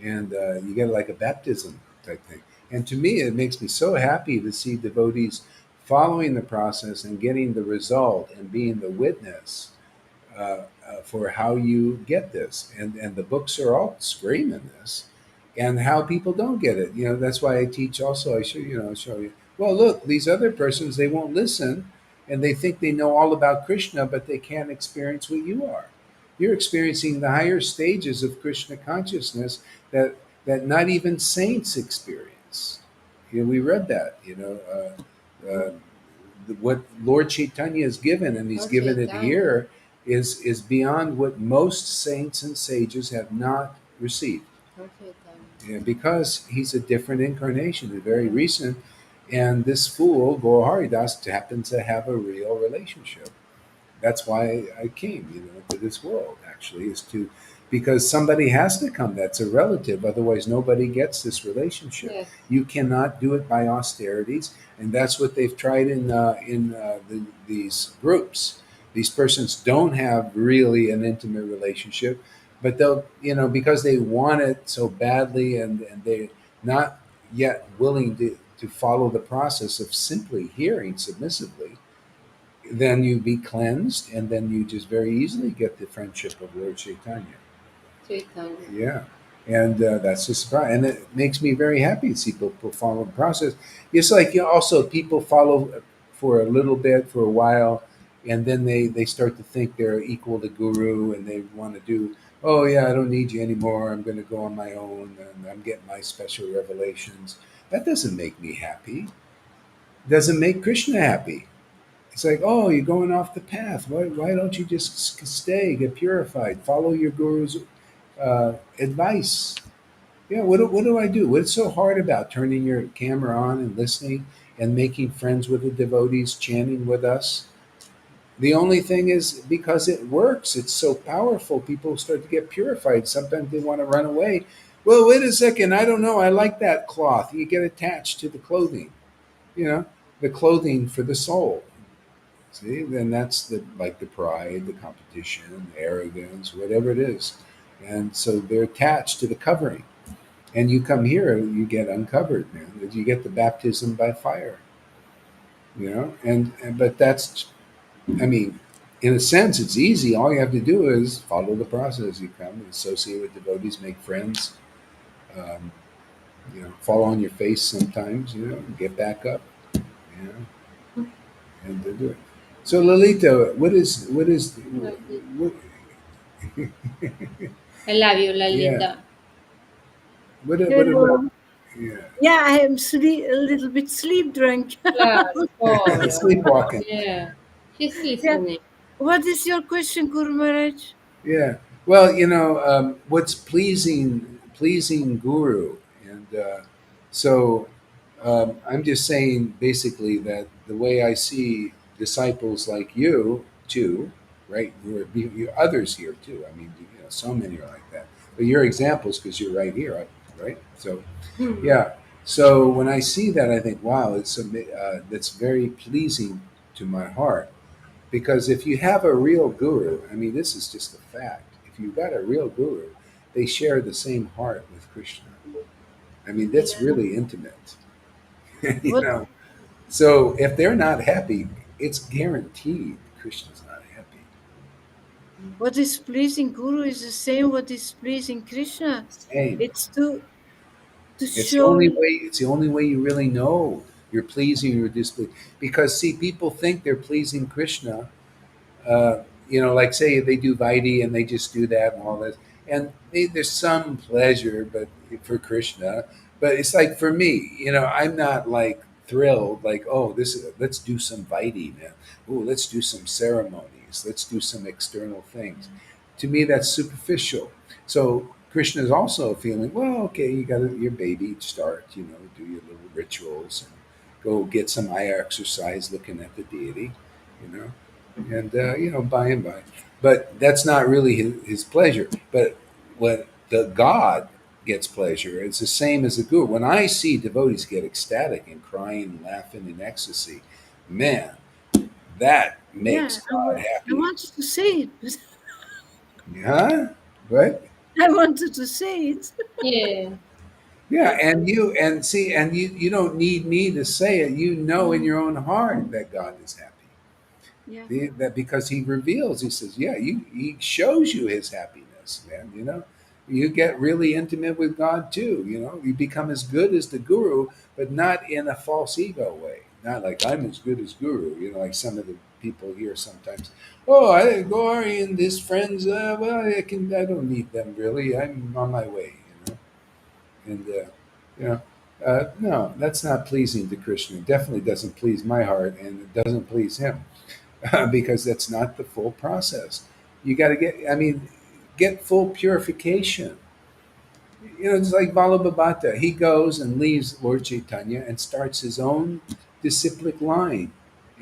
and you get like a baptism type thing. And to me, it makes me so happy to see devotees following the process and getting the result and being the witness for how you get this. And the books are all screaming this, and how people don't get it. That's why I teach. Also, I show you. Well, look, these other persons they won't listen. and they think they know all about Krishna, but they can't experience what you are. You're experiencing the higher stages of Krishna consciousness that not even saints experience. We read that. What Lord Chaitanya has given, and he's Lord given it Caitanya. here, is beyond what most saints and sages have not received. Lord Caitanya. Yeah, because he's a different incarnation, a very Yeah. recent, and this fool Gaur happens to have a real relationship. That's why I came, to this world. Actually, is to because somebody has to come. That's a relative. Otherwise, nobody gets this relationship. Yes. You cannot do it by austerities, and that's what they've tried in these groups. These persons don't have really an intimate relationship, but they'll, because they want it so badly, and they're not yet willing to follow the process of simply hearing submissively, then you be cleansed, and then you just very easily get the friendship of Lord Chaitanya. Caitanya. Yeah, and that's the surprise, and it makes me very happy to see people follow the process. It's like, also people follow for a little bit, for a while, and then they start to think they're equal to Guru, and they want to do. Oh yeah, I don't need you anymore. I'm going to go on my own, and I'm getting my special revelations. That doesn't make me happy. Doesn't make Krishna happy. It's like, oh, you're going off the path. Why don't you just stay, get purified, follow your guru's advice? Yeah, what do I do? What's so hard about turning your camera on and listening and making friends with the devotees, chanting with us? The only thing is, because it works, it's so powerful, people start to get purified. Sometimes they want to run away. Well, wait a second. I don't know. I like that cloth. You get attached to the clothing, you know, the clothing for the soul. See, then that's the pride, the competition, the arrogance, whatever it is, and so they're attached to the covering. And you come here, you get uncovered, man. You get the baptism by fire, and but that's, I mean, in a sense, it's easy. All you have to do is follow the process. You come and associate with devotees, make friends, um, fall on your face sometimes, get back up, you know, and they do it. So Lalita, what, I love you, yeah, Lalita. what about, Hello. yeah, Yeah, I am a little bit sleep drunk. Class, pobre. sleepwalking? Yeah. She's Yeah. listening. What is your question, Guru Maharaj? Yeah. Well, what's pleasing Guru, and so I'm just saying basically that the way I see disciples like you too, right? Others here too. I mean, so many are like that. But you're examples because you're right here, right? So Hmm. yeah. So when I see that, I think, wow, that's very pleasing to my heart. Because if you have a real guru, I mean, this is just a fact. If you've got a real guru, they share the same heart with Krishna. I mean, that's Yeah. really intimate, you What know. So if they're not happy, it's guaranteed Krishna's not happy. what is pleasing Guru is the same what is pleasing Krishna. Same. It's to It's the only show. way. It's the only way you really know you're pleasing or displeasing. Because see, people think they're pleasing Krishna, like say they do Vaidhi and they just do that and all this, and there's some pleasure, but for Krishna, but it's like for me, I'm not like thrilled, like, oh, let's do some Vaidhi, man. Oh, let's do some ceremonies. Let's do some external things. To me, that's superficial. So Krishna is also feeling, well, okay, you got your baby start, do your little rituals and go get some eye exercise looking at the deity, you know and by and by. But that's not really his pleasure. But when the God gets pleasure, it's the same as the guru. When I see devotees get ecstatic and crying and laughing in ecstasy, man, that Yeah, makes God I happy. wanted to say it, but Huh? What? I wanted to say it. Yeah. Yeah, and you don't need me to say it. You know in Mm, your own heart that God is happy. yeah. That because he reveals, he says, yeah, he shows you his happiness, man. You get really intimate with God too. You become as good as the guru, but not in a false ego way. Not like I'm as good as Guru, like some of the people here sometimes. Oh, I go Ari and his friends. Well, I don't need them really. I'm on my way, and you know, no, that's not pleasing to Krishna. It definitely doesn't please my heart, and it doesn't please him because that's not the full process. You got to get full purification. It's like Balabhabata. He goes and leaves Lord Chaitanya and starts his own disciplic line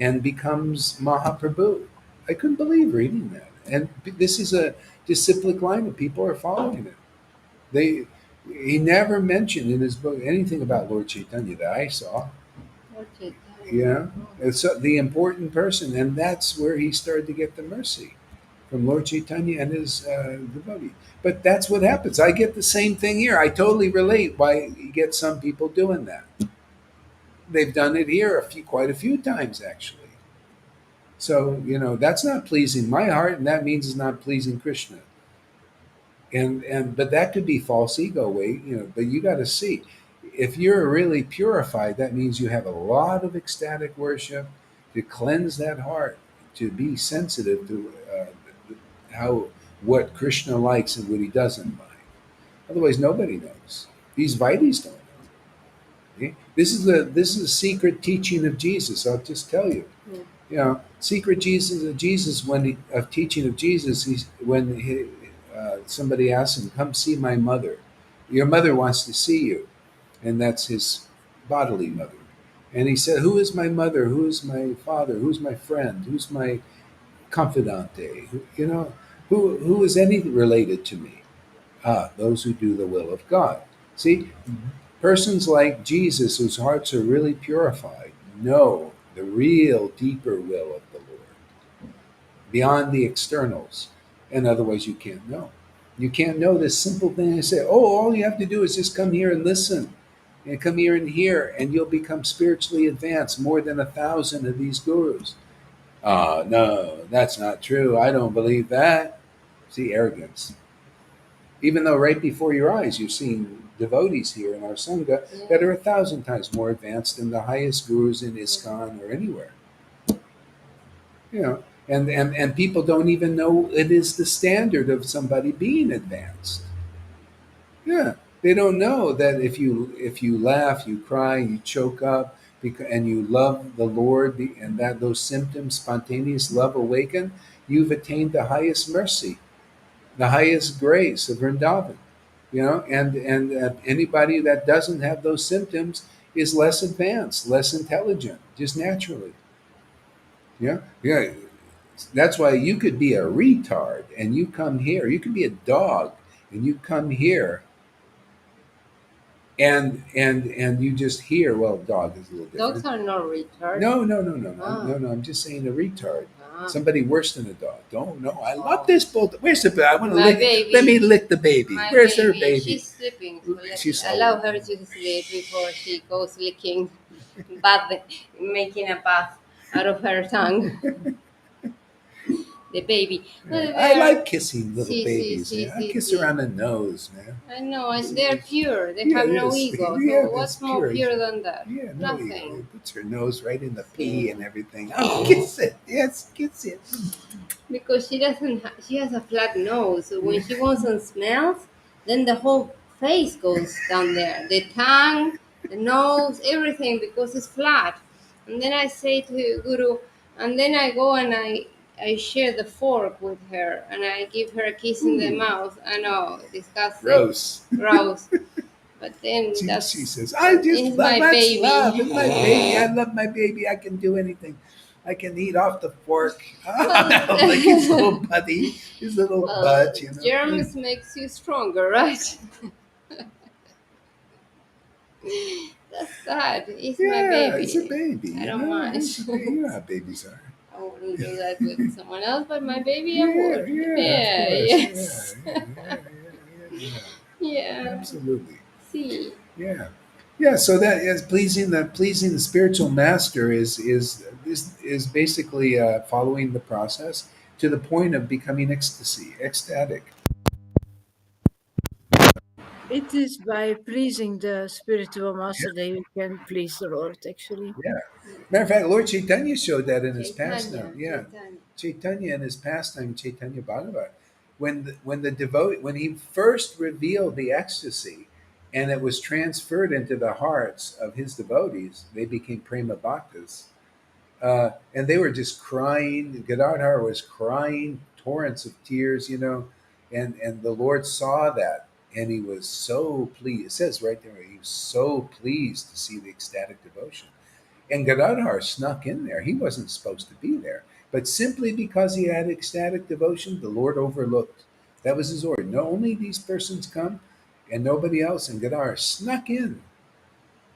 and becomes Mahaprabhu. I couldn't believe reading that. And this is a disciplic line and people are following it. They He never mentioned in his book anything about Lord Chaitanya that I saw. Lord Caitanya. Yeah, Oh. it's the important person, and that's where he started to get the mercy from Lord Chaitanya and his devotee. But that's what happens. I get the same thing here. I totally relate why you get some people doing that. They've done it here quite a few times actually. So that's not pleasing my heart, and that means it's not pleasing Krishna. And but that could be false ego way. But you got to see, if you're really purified, that means you have a lot of ecstatic worship to cleanse that heart, to be sensitive to how what Krishna likes and what he doesn't like. Otherwise, nobody knows. These Vaidis don't know. Okay? This is a secret teaching of Jesus. I'll just tell you. Yeah. Secret Jesus when of teaching of Jesus. Somebody asks him, "Come see my mother. Your mother wants to see you," and that's his bodily mother. And he said, "Who is my mother? Who is my father? Who's my friend? Who's my confidante? Who is anything related to me? Those who do the will of God." See, persons like Jesus, whose hearts are really purified, know the real, deeper will of the Lord beyond the externals. And otherwise, you can't know. You can't know this simple thing. I say, oh, all you have to do is just come here and listen, and come here and hear, and you'll become spiritually advanced more than 1,000 of these gurus. No, that's not true. I don't believe that. See, arrogance. Even though right before your eyes you've seen devotees here in our Sangha that Yeah. are 1,000 times more advanced than the highest gurus in ISKCON or anywhere. And people don't even know it is the standard of somebody being advanced. Yeah, they don't know that if you laugh, you cry, you choke up, and you love the Lord, and that those symptoms, spontaneous love, awaken, you've attained the highest mercy, the highest grace of Vrindavan. And anybody that doesn't have those symptoms is less advanced, less intelligent, just naturally. Yeah. That's why you could be a retard and you come here. You could be a dog and you come here and you just hear. Well, dog is a little Dogs different. are not retarded. No. Ah. No. I'm just saying a retard. Ah. Somebody worse than a dog. Don't know. I love this bulldog. Where's the baby? I want to My lick. baby. Let me lick the baby. My Where's her baby, baby? she's sleeping. So She's allow old. her to sleep before she goes licking bath, making a bath out of her tongue. The baby. Well, Yeah, I like kissing little see, babies. Man. I kiss see. her on the nose, man. I know, and See, they're pure. They yeah, have no yes. ego. Yeah, So it's what's more pure. pure than that? Yeah, no ego. Nothing. It puts her nose right in the pee See. and everything. Oh, kiss it. Yes, kiss it. Because she doesn't. She has a flat nose. So when she wants some smells, then the whole face goes down there. The tongue, the nose, everything because it's flat. And then I say to Guru, and then I go and I share the fork with her and I give her a kiss in the Ooh, mouth. I know, disgusting, gross. gross. But then She that's says, I just he's love, my that's love. baby. It's my baby. I love my baby. I can do anything. I can eat off the fork. Like his little Well, buddy, his little well, bud, germs makes you stronger, right? That's sad. He's my Yeah, it's a baby. baby. I don't mind. It's a baby. You know how babies are. I wouldn't do that with someone else, but my baby I Yeah, would. yeah, of Yeah, course. yes. Yeah. Yeah. Absolutely. See. Yeah. Yeah, so that is pleasing the spiritual master is basically following the process to the point of becoming ecstatic. It is by pleasing the spiritual master that you can please the Lord, actually. Yeah. Matter of fact, Lord Chaitanya showed that in his Chaitanya, pastime. Yeah. Chaitanya. Chaitanya in his pastime, Chaitanya Bhagavat. When the devotee, when he first revealed the ecstasy and it was transferred into the hearts of his devotees, they became prema bhaktas. And they were just crying. Gadadhar was crying torrents of tears, and the Lord saw that, and he was so pleased. It says right there, he was so pleased to see the ecstatic devotion. And Gadadhar snuck in there. He wasn't supposed to be there, but simply because he had ecstatic devotion, the Lord overlooked. That was his order. No, only these persons come, and nobody else. And Gadadhar snuck in.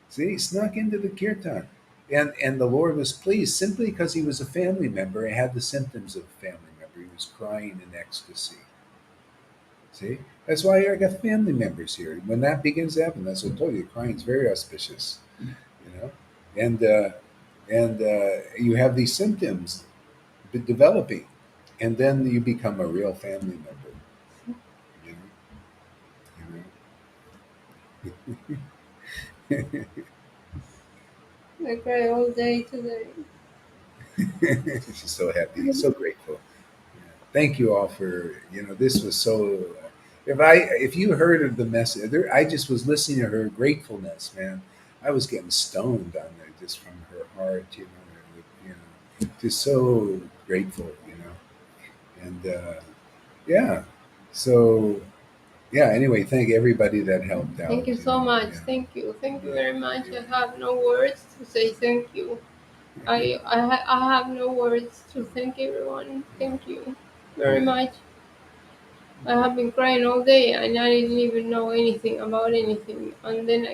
See, he snuck into the kirtan. And the Lord was pleased simply because he was a family member. He had the symptoms of a family member. He was crying in ecstasy. See? That's why I got family members here. When that begins to happen, that's what I told you. Crying is very auspicious, you know? And you have these symptoms developing, and then you become a real family member, you know? I cry all day today. She's so happy, so grateful. Thank you all for this was so. If you heard of the message, I just was listening to her gratefulness, man. I was getting stoned on there just from her heart, just so grateful, and yeah. So yeah. Anyway, thank everybody that helped Thank out. you so much. Yeah, Thank you yeah, very much. yeah, I have no words to say thank you. I have no words to thank everyone. Thank you very yeah. much. I have been crying all day and I didn't even know anything about anything. And then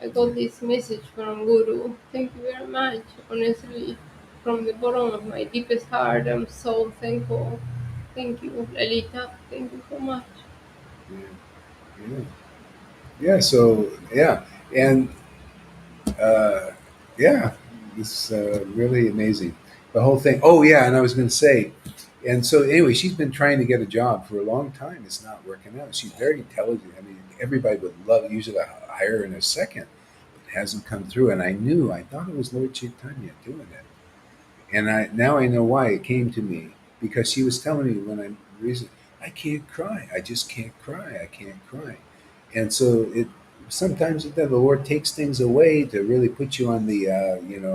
I got this message from Guru. Thank you very much. Honestly, from the bottom of my deepest heart, I'm so thankful. Thank you, Lalita. Thank you so much. Yeah, yeah. Yeah, so yeah, and uh, yeah, it's really amazing. The whole thing. Oh yeah, and I was going to say, and so anyway, she's been trying to get a job for a long time. It's not working out. She's very intelligent. I mean, everybody would love usually hire her in a second, but it hasn't come through. And I thought it was Lord Chaitanya doing it, and I know why it came to me because she was telling me when I can't cry. I just can't cry. I can't cry, and so it sometimes the Lord takes things away to really put you on the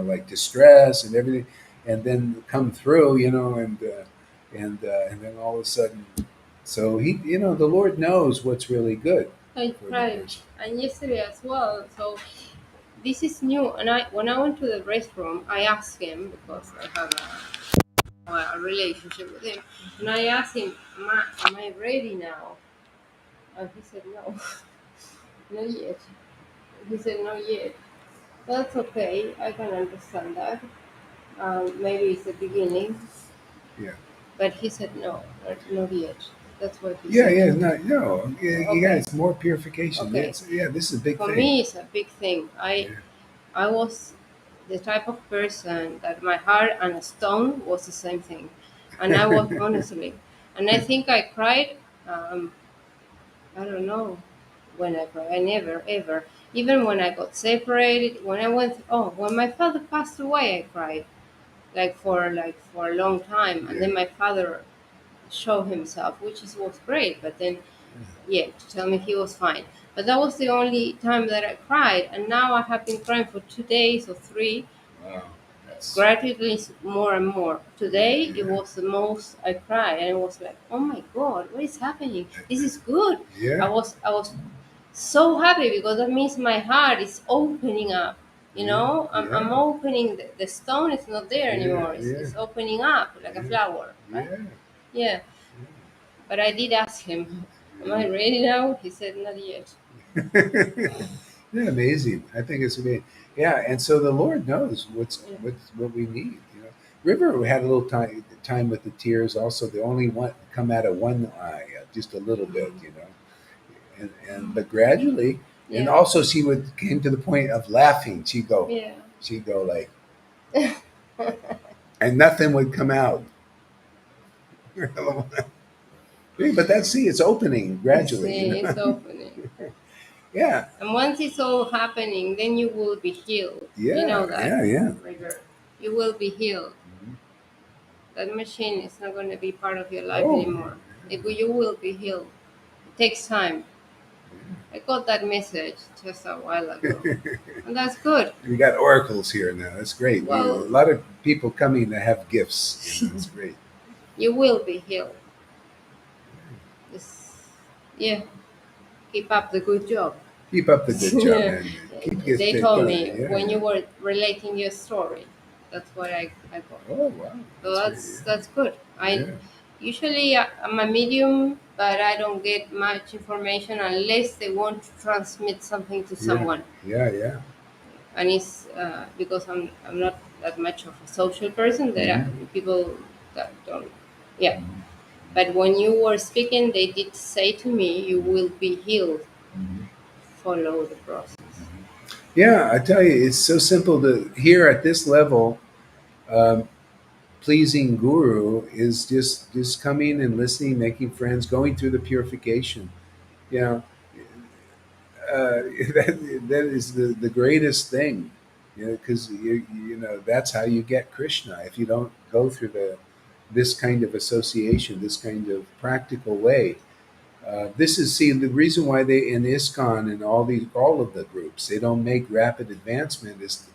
like distress and everything, and then come through and then all of a sudden, so he the Lord knows what's really good I for the cried, person. and yesterday as well. So this is new. And when I went to the restroom, I asked him because I have a relationship with him, and I asked him, am I ready now?" And he said, "No, not yet." He said, "Not yet." That's okay. I can understand that. Maybe it's the beginning, Yeah. but he said, "No, not yet." That's what he Yeah, said. yeah, no, you Okay, guys, more purification. okay. Yeah, this is a big For thing. me, it's a big thing. Yeah. I was the type of person that my heart and a stone was the same thing, and I was honestly, and I think I cried. Um, I don't know when I cried. I never ever. Even when I got separated, when I went. Oh, when my father passed away, I cried like for a long time, and Yeah. then my father showed himself, which was great. But then yeah, to tell me he was fine. But that was the only time that I cried, and now I have been crying for 2 days or three, Wow. That's gradually more and more. Today it yeah. was the most I cried, and it was like, oh my God, what is happening? This is good. Yeah. I was so happy because that means my heart is opening up. Yeah. I'm Yeah. opening. The stone is not there Yeah. anymore. Yeah. It's opening up like a Yeah. flower, right? Yeah. Yeah. But I did ask him, am I Yeah. ready now? He said, not yet. Isn't that amazing? I think it's amazing. Yeah, and so the Lord knows Yeah. what we need. River had a little time with the tears. Also, they only want come out of one eye, just a little bit. And but gradually, and Yeah. also she would came to the point of laughing. Yeah. She'd go like, and nothing would come out. But that's see, it's opening I gradually. see, it's opening. Yeah, And once it's all happening, then you will be healed. You know yeah, that, yeah, yeah. River. You will be healed. Mhm. That machine is not going to be part of your life Oh, anymore. You will be healed. It takes time. I got that message just a while ago. And that's good. we got oracles here now. That's great. A Well, lot of people coming to have gifts. You know, it's great. you will be healed. Just, yeah, keep up the good job. Keep up the good job, Yeah. man. Keep get They told going. me Yeah, when yeah. you were relating your story. That's what I got. Oh wow, So that's great. that's good. I Yeah, usually I'm a medium, but I don't get much information unless they want to transmit something to yeah, someone, yeah, yeah, and it's because I'm not that much of a social person that hmm people that don't. Yeah, hmm but when you were speaking, they did say to me, "You will be healed. hmm Follow the process." yeah. I tell you, it's so simple to here at this level. Um, Pleasing guru is just coming and listening, making friends, going through the purification. You know, that is the greatest thing. You know, because you know that's how you get Krishna. If you don't go through the this kind of association, this kind of practical way, this is see the reason why they in ISKCON and all of the groups they don't make rapid advancement is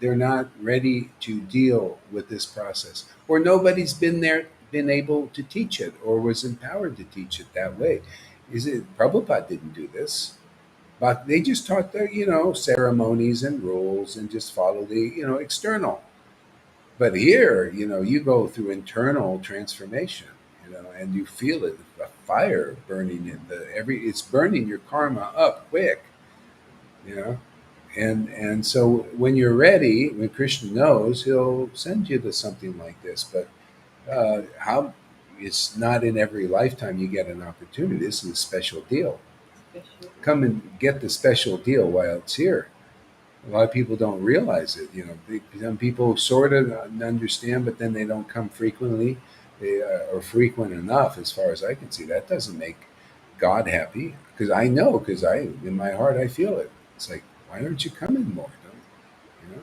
they're not ready to deal with this process or nobody's been able to teach it or was empowered to teach it that way. Is it Prabhupada didn't do this, but they just taught the ceremonies and rules and just follow the external. But here, you go through internal transformation, and you feel it, a fire burning in it's burning your karma up quick, you know. And so when you're ready, when Krishna knows, he'll send you to something like this. But how it's not in every lifetime you get an opportunity. This is a special deal. Especially. Come and get the special deal while it's here. A lot of people don't realize it. Some people sort of understand, but then they don't come frequently, or frequent enough, as far as I can see. That doesn't make God happy because I know, because in my heart, I feel it. It's like, why aren't you coming more? You know,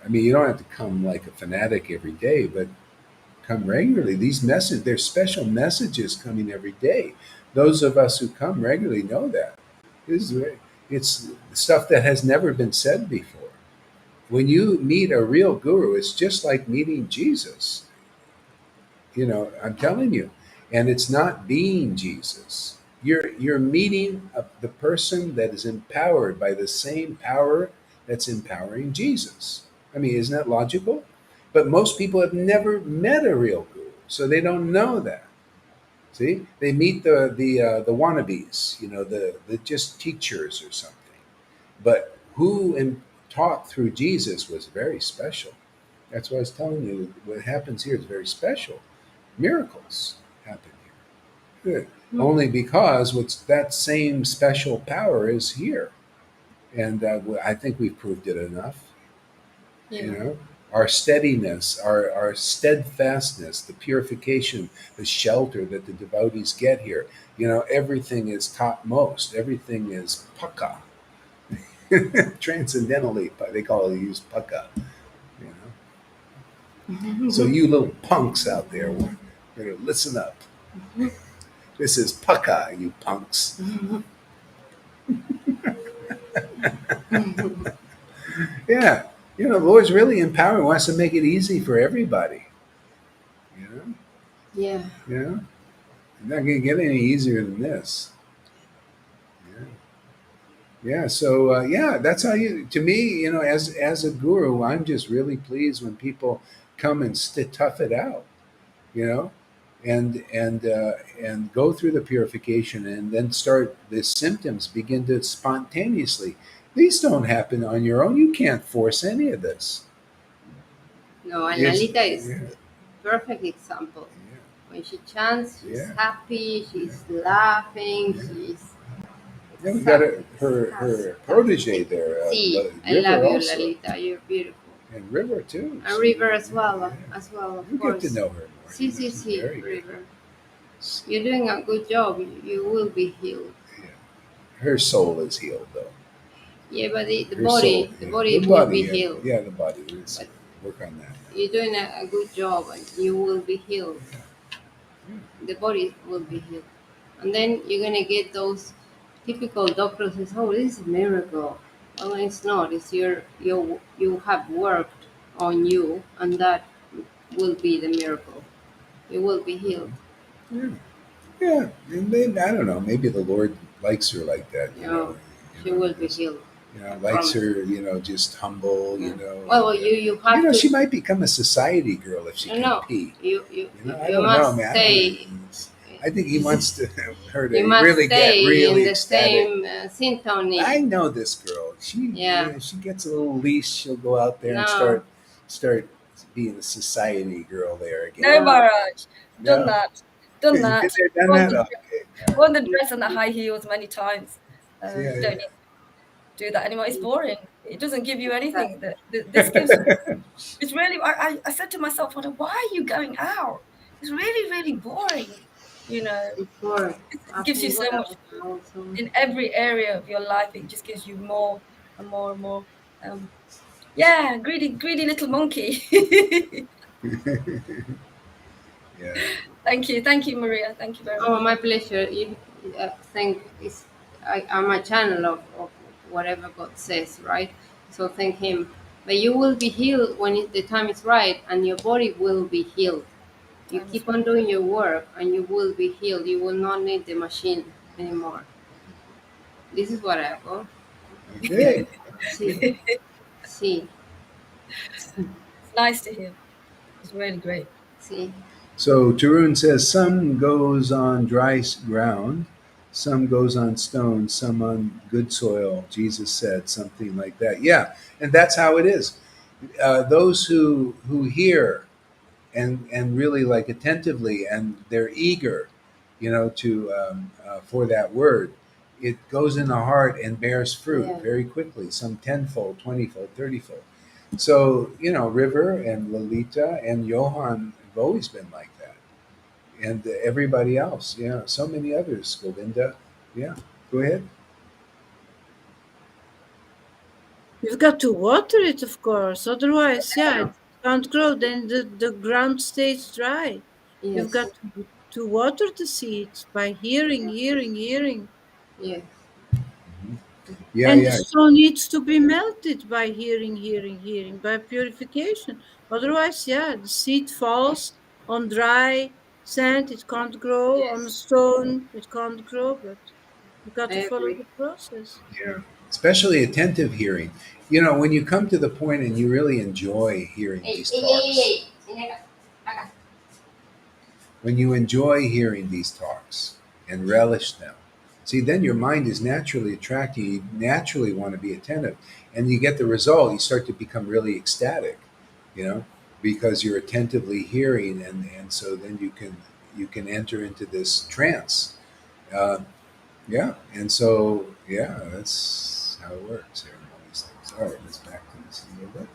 I mean, you don't have to come like a fanatic every day, but come regularly. There's special messages coming every day. Those of us who come regularly know that. This is it's stuff that has never been said before. When you meet a real guru, it's just like meeting Jesus. I'm telling you, and it's not being Jesus. You're meeting the person that is empowered by the same power that's empowering Jesus. I mean, isn't that logical? But most people have never met a real guru, so they don't know that. See, they meet the wannabes, the just teachers or something. But taught through Jesus was very special. That's why I was telling you what happens here is very special. Miracles happen here. Good. Hmm. Only because what's that same special power is here, and I think we've proved it enough. Yeah. You know, our steadiness, our steadfastness, the purification, the shelter that the devotees get here. Everything is topmost. Everything is paka. Transcendentally, they use paka. You So you little punks out there, better listen up. This is paka, you punks. Yeah, the Lord's really empowering. Wants to make it easy for everybody. You know, Yeah. you know, it's not going to get any easier than this. Yeah. Yeah, so yeah, that's how you. To me, as a guru, I'm just really pleased when people come and tough it out. You know, and go through the purification, and then start the symptoms begin to spontaneously. These don't happen on your own. You can't force any of this. No, and It's Lalita is yeah, the perfect example. When she chants, she's yeah, happy, yeah, she's laughing, yeah. she's Yeah, we got her protege ecstatic. there, See, I love River you, also, Lalita. You're beautiful. and River too. And So River yeah, as well, of you get to course. know her more. She's See, very good. River. You're doing a good job. You will be healed. Yeah. her soul is healed though. Yeah, but Her soul, the yeah, the body will body, be yeah, healed. yeah, the body. Let's But work on that. you're doing a good job, and you will be healed. Yeah, yeah. The body will be healed, and then you're gonna get those typical doctors who say, "Oh, this is a miracle." Well, it's not. It's you have worked on you, and that will be the miracle. You will be healed. Yeah. Yeah, and maybe I don't know. Maybe the Lord likes her like that, You know, she will be just healed. I likes promise. her, just humble, Yeah. and Well, you have she to. might become a society girl if she No, can no. pee. I You don't know, must man. I don't know. stay. I think he wants to her You to must really get stay in really the ecstatic. same I symphony. know this girl. Yeah. She gets a little leash. She'll go out there and No. start being a society girl there again. No, No. Maharaj. Done No, that. Done you've been that. there, done Worn that. the, Okay, all right. worn the dress and the high heels many times. Yeah, Don't need to do that anymore. It's boring. It doesn't give you anything. This gives you. yeah. It's really. I said to myself, why are you going out? It's really, really boring. You know, Before, it gives you after so what I much was also. in every area of your life. It just gives you more and more and more. Yeah, greedy little monkey. Yeah. Thank you, Maria. Thank you very Oh, much. my pleasure. You think I'm a channel of whatever God says, right? So thank Him. But you will be healed when the time is right, and your body will be healed. You Time is keep right. on doing your work, and you will be healed. You will not need the machine anymore. This is what I go. Okay. See, see, It's nice to hear. It's really great. see. So Tarun says some goes on dry ground, some goes on stone, some on good soil. Jesus said something like that. Yeah, and that's how it is. Those who hear and really like attentively and they're eager, to for that word, it goes in the heart and bears fruit Yeah, very quickly. Some tenfold, 20-fold, 30-fold. So River and Lolita and Johan have always been like that, and everybody else. Yeah, so many others. Govinda. Yeah, go ahead. You've got to water it, of course. Otherwise, yeah, it can't grow. Then the ground stays dry. You've got yes, to water the seeds by hearing, hearing, hearing. yes. Mhm. Yeah, And the yeah, stone needs to be melted by hearing, hearing, hearing, by purification. Otherwise, yeah, the seed falls on dry sand, it can't grow. On a Yes, stone, it can't grow. But you've got I to follow agree. the process. yeah. Especially attentive hearing. When you come to the point and you really enjoy hearing Hey, these hey, hey, talks, hey, hey. Acá. when you enjoy hearing these talks and relish them, see, then your mind is naturally attracted. You naturally want to be attentive. And you get the result. You start to become really ecstatic, you know, because you're attentively hearing. And so then you can enter into this trance. Uh, yeah. And so, yeah, that's how it works here and all these things. All right, let's back to this a little bit.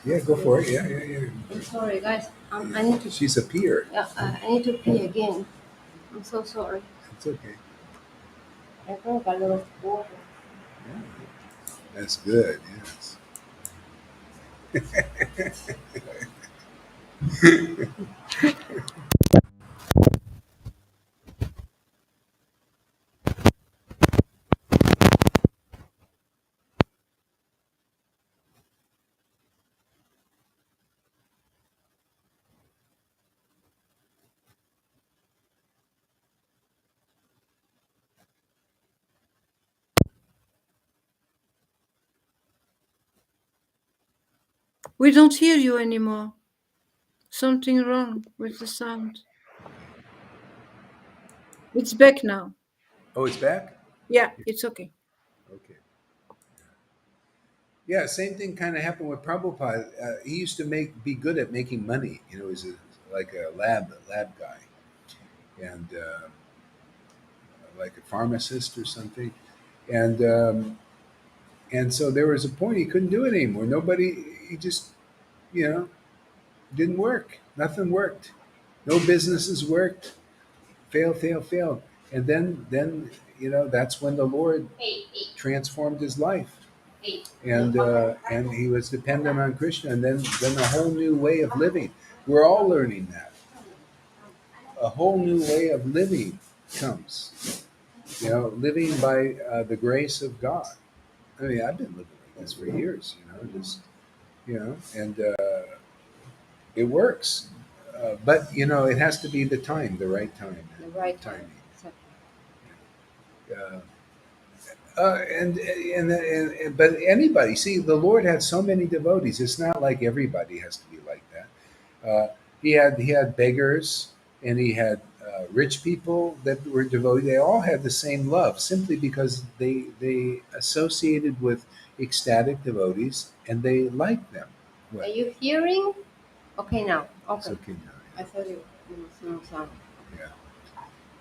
Yeah, go for it. Yeah, yeah, yeah. I'm sorry, guys. I need to. She's a peer. I need to pee again. I'm so sorry. It's okay. I think I lost water. Yeah, that's good. Yes. We don't hear you anymore. Something wrong with the sound. It's back now. Oh, it's back? Yeah, it's okay. Okay. Yeah, same thing kind of happened with Prabhupada. He used to be good at making money. He was like a lab guy, and like a pharmacist or something. And and so there was a point he couldn't do it anymore. Nobody, he just, you know, didn't work. Nothing worked. No businesses worked. Fail, fail, fail. And then that's when the Lord transformed his life, and he was dependent on Krishna, and then a whole new way of living. We're all learning that a whole new way of living comes. Living by the grace of God. I mean, I've been living like this for years. Just and it works. But it has to be the right time, The right time. timing. Exactly. Uh, and but anybody, see, the Lord had so many devotees. It's not like everybody has to be like that. He had beggars, and he had rich people that were devoted. They all had the same love, simply because they associated with ecstatic devotees, and they liked them. Are What? you hearing? Okay, now. It's Okay. okay now. I thought it was no sound. Yeah,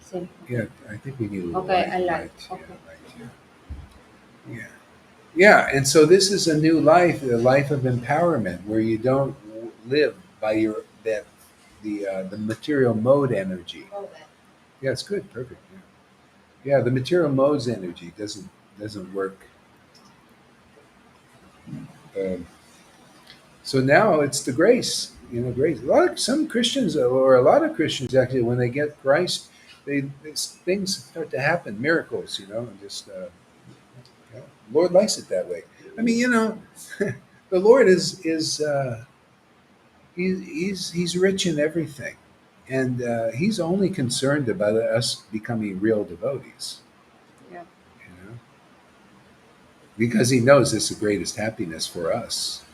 Same. yeah. I think we need a little Okay, light. I like. Light. Yeah, Okay. light. Yeah. Yeah. Yeah, and so this is a new life, a life of empowerment, where you don't live by the material mode energy. Yeah, it's good, perfect. Yeah, the material mode's energy doesn't work. Um, so now it's the grace, grace. Some Christians, or a lot of Christians actually, when they get Christ, things start to happen, miracles, and just Lord likes it that way. I mean, the Lord is. He's rich in everything, and he's only concerned about us becoming real devotees. Yeah. You know, because he knows it's the greatest happiness for us.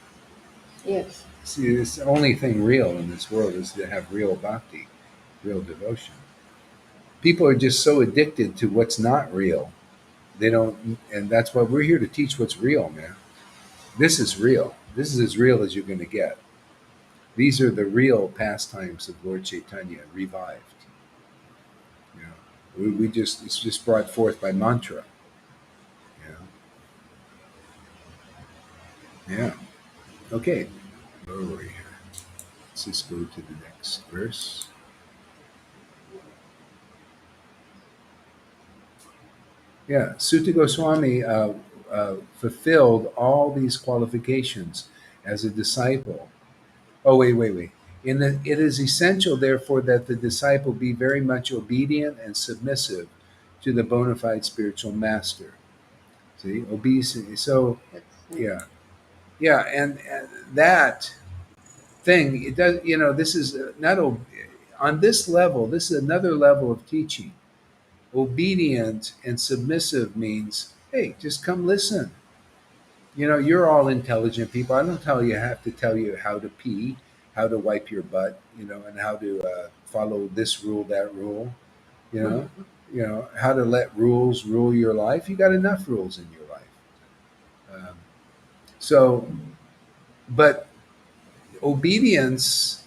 Yes. See, it's the only thing real in this world is to have real bhakti, real devotion. People are just so addicted to what's not real. They don't, and that's why we're here to teach what's real, man. This is real. This is as real as you're going to get. These are the real pastimes of Lord Caitanya revived. You know, we just it's just brought forth by mantra. Yeah. Okay. Where were we here? Let's just go to the next verse. Yeah, Sutta Goswami fulfilled all these qualifications as a disciple. Oh, wait. It is essential, therefore, that the disciple be very much obedient and submissive to the bona fide spiritual master. See, obesity. So, That's yeah, yeah, and that thing, it does. This is not on this level. This is another level of teaching. Obedient and submissive means, hey, just come listen. You're all intelligent people. I don't have to tell you how to pee, how to wipe your butt, and how to follow this rule, that rule. You know, how to let rules rule your life. You got enough rules in your life. So, but obedience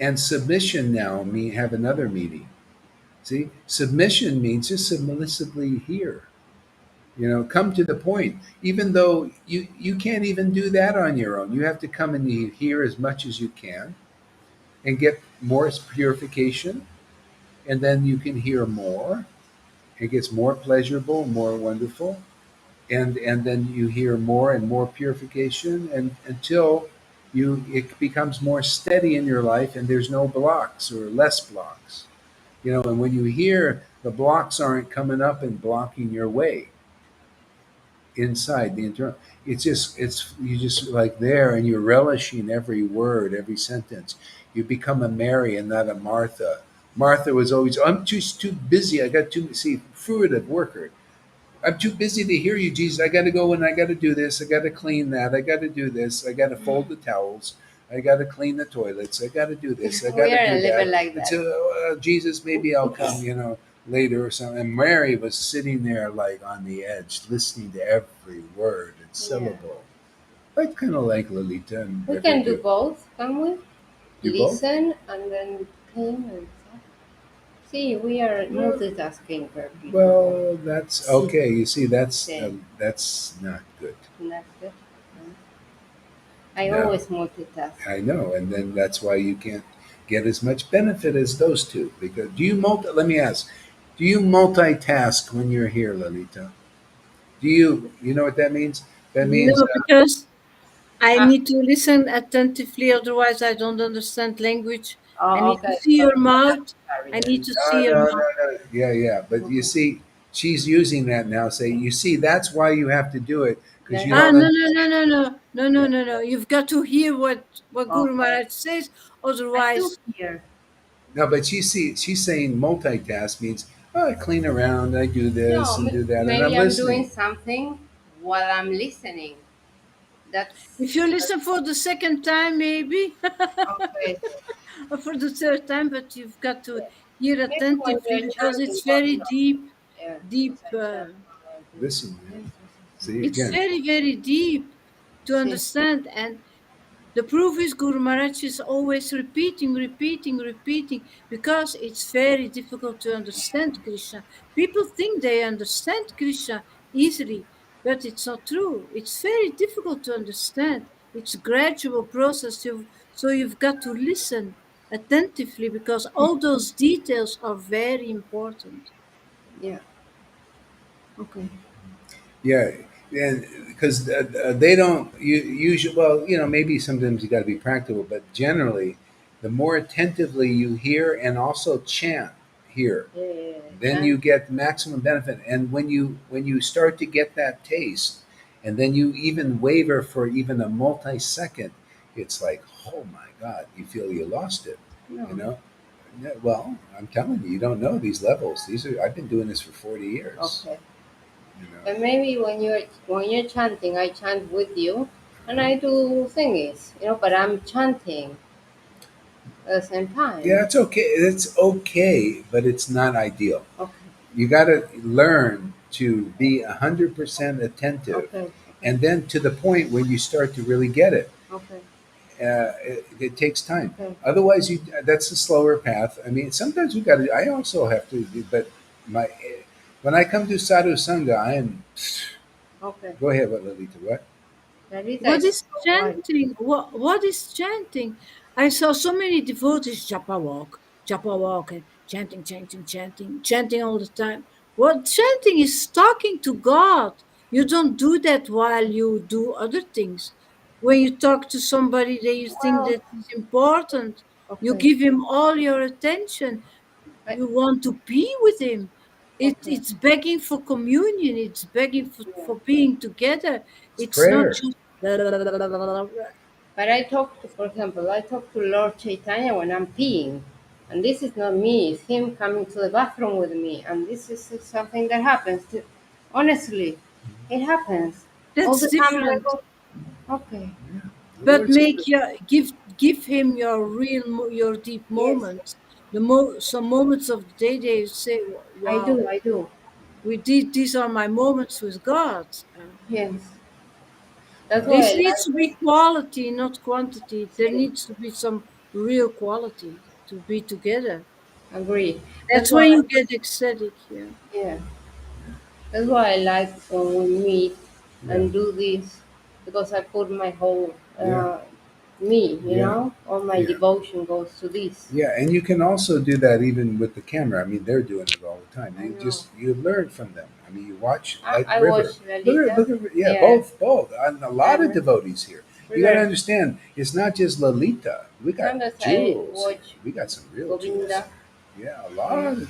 and submission now have another meaning. See, submission means just submissively hear. Come to the point. Even though you can't even do that on your own, you have to come and you hear as much as you can and get more purification, and then you can hear more. It gets more pleasurable, more wonderful, and then you hear more and more purification, and until it becomes more steady in your life, and there's no blocks or less blocks. And when you hear, the blocks aren't coming up and blocking your way inside the internal. It's you just like there, and you're relishing every word, every sentence. You become a Mary and not a Martha. Martha was always, I'm just too busy. I got too, see, fruitive worker. I'm too busy to hear you, Jesus. I got to go and I got to do this. I got to clean that. I got to do this. I got to fold the towels. I got to clean the toilets. I got to do this. I got We to are a do little that. like And that. so, Jesus, maybe I'll come, later or something. And Mary was sitting there like on the edge, listening to every word and Yeah. syllable. Like kind of like Lolita and We ever can do do. both, can we? Do both? Listen and then clean and stuff. See, we are multitasking people. Well, that's okay. You see, Same. that's not good. That's good. I No. always multitask. I know, and then that's why you can't. get as much benefit as those two. Because do you let me ask, do you multitask when you're here, Lalita? Do you know what that means? That means No, because I Ah, need to listen attentively, otherwise I don't understand language. I oh, need to okay. see So your mouth. vocabulary I then. need to no, see your no, mouth. no, no. Yeah, yeah. But you Mhm. see, she's using that now. Say, you see, that's why you have to do it because Yeah, you Ah, don't no, no, understand. no, no, no, no, no, Yeah. no, no. You've got to hear what Guru okay. Maharaj says, I do otherwise, hear. No, but she's saying multitask means, oh, I clean around, I do this No, and do that, and I'm maybe I'm doing listening. something while I'm listening. That's if you listen for the second time, maybe, okay. or for the third time, but you've got to Yeah. hear Maybe when attentively you're because chanting it's very Bhagavad, deep, yeah, deep. because I chant Bhagavad. Listen, Yes, man. yes, See It's again. very, very deep to yes. See, understand. And the proof is Guru Maharaj is always repeating, repeating, repeating, because it's very difficult to understand Krishna. People think they understand Krishna easily, but it's not true. It's very difficult to understand. It's a gradual process. So you've got to listen attentively because all those details are very important. yeah, okay. Yeah, and because they don't usually. Well, maybe sometimes you got to be practical, but generally, the more attentively you hear and also chant here, Yeah, yeah, yeah. then Chant. you get maximum benefit. And when you start to get that taste, and then you even waver for even a multi-second, it's like, oh my God, you feel you lost it. You No, know. Yeah, well, I'm telling you, you don't know these levels. These are I've been doing this for 40 years. okay. You know. And maybe when you're chanting, I chant with you, and I do thingies, but I'm chanting at the same Yeah, time. it's okay. It's okay, but it's not ideal. Okay, You got to learn to be 100% attentive, okay, okay, and then to the point where you start to really get it. okay, It takes time. okay, Otherwise, that's a slower path. I mean, sometimes we got to. I also have to, but my when I come to sadhu sangha, I am. okay. Go ahead, Lalita. What? Larita What is is so quiet. chanting? What is chanting? I saw so many devotees japa walk, and chanting, chanting, chanting, chanting all the time. What chanting is talking to God. You don't do that while you do other things. When you talk to somebody that you think Well, that is important, you okay, give him all your attention. I, You want to be with him. okay, It's begging for communion. It's begging yeah. for being together. It's It's not prayer. just But for example, I talk to Lord Caitanya when I'm peeing. And this is not me, it's him coming to the bathroom with me. And this is something that happens. Honestly, it happens. All that's the time I different. go, okay, Yeah. The But Lord make Jesus. your give him your your deep yes, moments. Some moments of the day they say, I "Wow, do, I do. we did. These are my moments with God." Yes. That's why This I needs like, to be quality, not quantity. There yes, needs to be some real quality to be together. agree. That's That's why, when you get ecstatic. Yeah. yeah, that's why I like when we meet Yeah. and do this because I put my whole Yeah. me, Yeah. all my Yeah. devotion goes to this. Yeah, and you can also do that even with the camera. I mean, they're doing it all the time. I know. You learn from them. I mean, you watch like I River. watch Lalita. Look at yeah, Yeah, both. And a lot of and devotees here. You got to River. understand, it's not just Lalita. We got Sometimes I jewels here. watch We got some real jewels Govinda. here. Yeah, a lot Yeah, of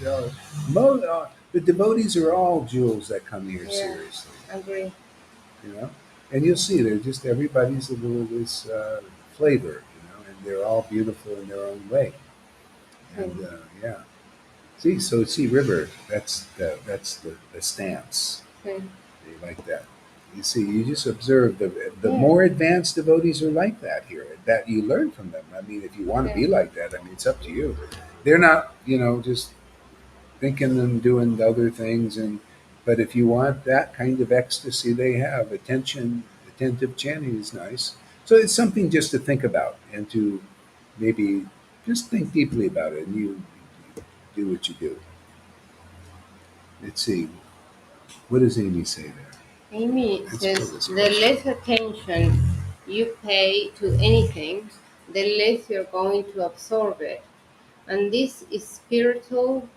the devotees are all jewels that come here yeah, seriously. agree. You know, and you'll see they're just everybody's a little this flavor. And they're all beautiful in their own way. And Hmm. yeah. See, River. That's the stance. Hmm. They like that. You see, you just observe the Yeah, more advanced devotees are like that here. That you learn from them. I mean, if you want to yeah, be like that, I mean, it's up to you. They're not, just thinking and doing other things. But if you want that kind of ecstasy, they have attentive chanting is nice. So it's something just to think about and to maybe just think deeply about it, and you do what you do. Let's see. What does Amy say there? Amy Let's pull says this the question. less attention you pay to anything, the less you're going to absorb it. And this is spiritual,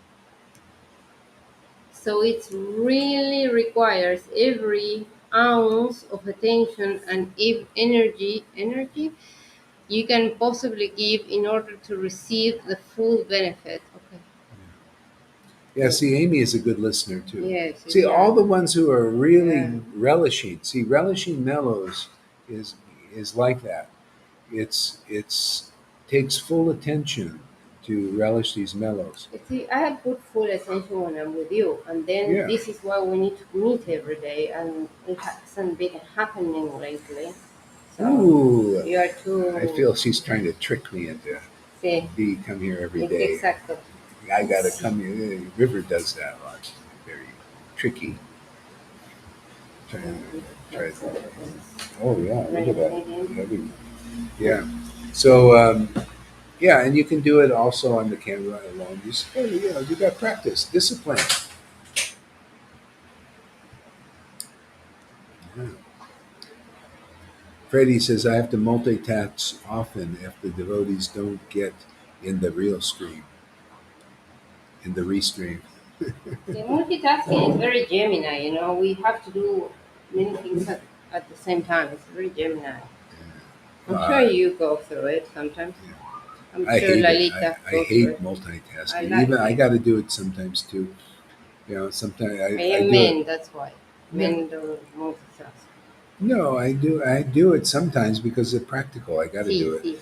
so it really requires every ounce of attention and energy you can possibly give in order to receive the full benefit. Okay. Yeah, see, Amy is a good listener too. Yes, See, yeah, all the ones who are yeah. really relishing, see, relishing mellows is like that. It's takes full attention to relish these mellows. You see, I have put full attention when I'm with you, and then Yeah. this is why we need to meet every day, and it hasn't been happening lately. So Ooh, you are I too. feel she's trying to trick me into See, come here every day. exactly. I gotta come here. River does that a lot. She's very tricky. Try, try. That's what it is. Oh yeah, look at that. Resonating. Every- Yeah. So yeah, and you can do it also on the camera alone. Just you got practice, discipline. Yeah. Freddie says I have to multitask often if the devotees don't get in the real stream, in the restream. See, multitasking is very Gemini. We have to do many things at the same time. It's very Gemini. I'm sure Uh, you go through it sometimes. I'm I sure hate it. Lalita I goes through hate it. I multitasking. like Even I it. got to do it sometimes too. Sometimes I I am do it. men, that's why. No, Men don't multitask. no, I do it sometimes because it's practical. I got to See, do it. see,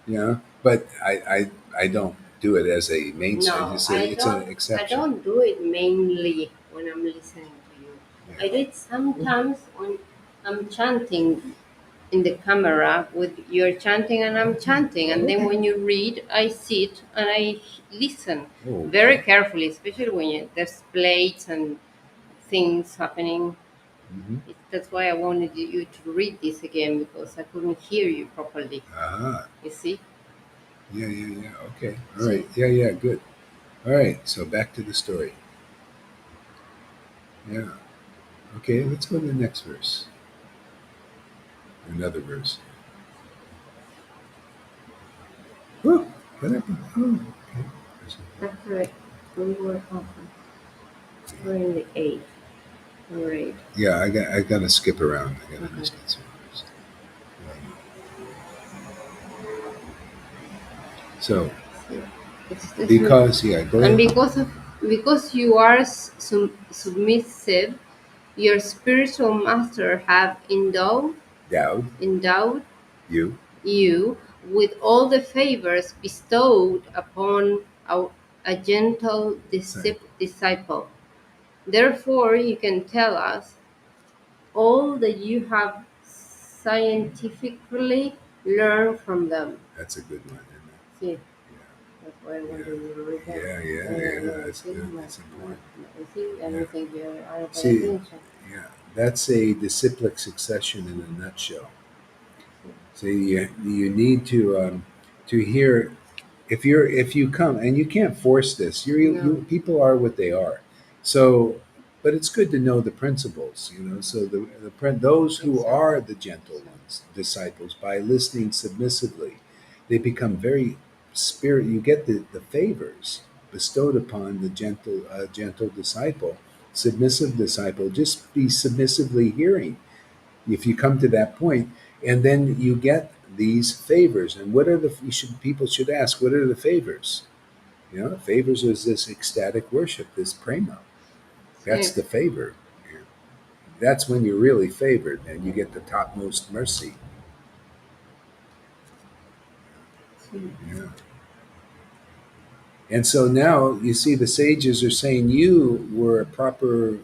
see. But I don't do it as a main. I No, just say I it's an don't. I exception. don't do it mainly when I'm listening to you. I do Yeah. it sometimes when I'm chanting in the camera with you're chanting and I'm chanting, and then Okay. when you read, I sit and I listen Oh, very okay. carefully, especially when there's plates and things happening. Mm-hmm. That's why I wanted you to read this again because I couldn't hear you properly. Uh-huh. You see? Yeah. Okay. All right. See? Yeah. Good. All right. So back to the story. Yeah. Okay. Let's go to the next verse. Another verse. Oh, what happened? Oh, okay. That's right. We were open. We're in the 8. All right. Yeah, I got to skip around. I got to Uh-huh. understand some verse. So See? It's because go and ahead. because you are submissive, your spiritual master have Dowd, endowed you. you with all the favors bestowed upon a gentle Disciple. disciple. Therefore, you can tell us all that you have scientifically learned from them. That's a good one, isn't See, that's why I wanted you to read that. Yeah. You That's see, good. That's important. you see, and Yeah. you think you are paying See, attention. yeah, that's a disciplic succession in a nutshell. So you need to hear if you come and you can't force this. No, People are what they are. So, but it's good to know the principles. So those who exactly. are the gentle ones, disciples, by listening submissively, they become very spirit. You get the favors bestowed upon the gentle disciple, submissive disciple. Just be submissively hearing if you come to that point, and then you get these favors. And what are people should ask, what are the favors? Favors is this ecstatic worship, this prema. That's See, the favor. That's when you're really favored and you get the topmost mercy. see, Yeah. And so now you see the sages are saying you were a proper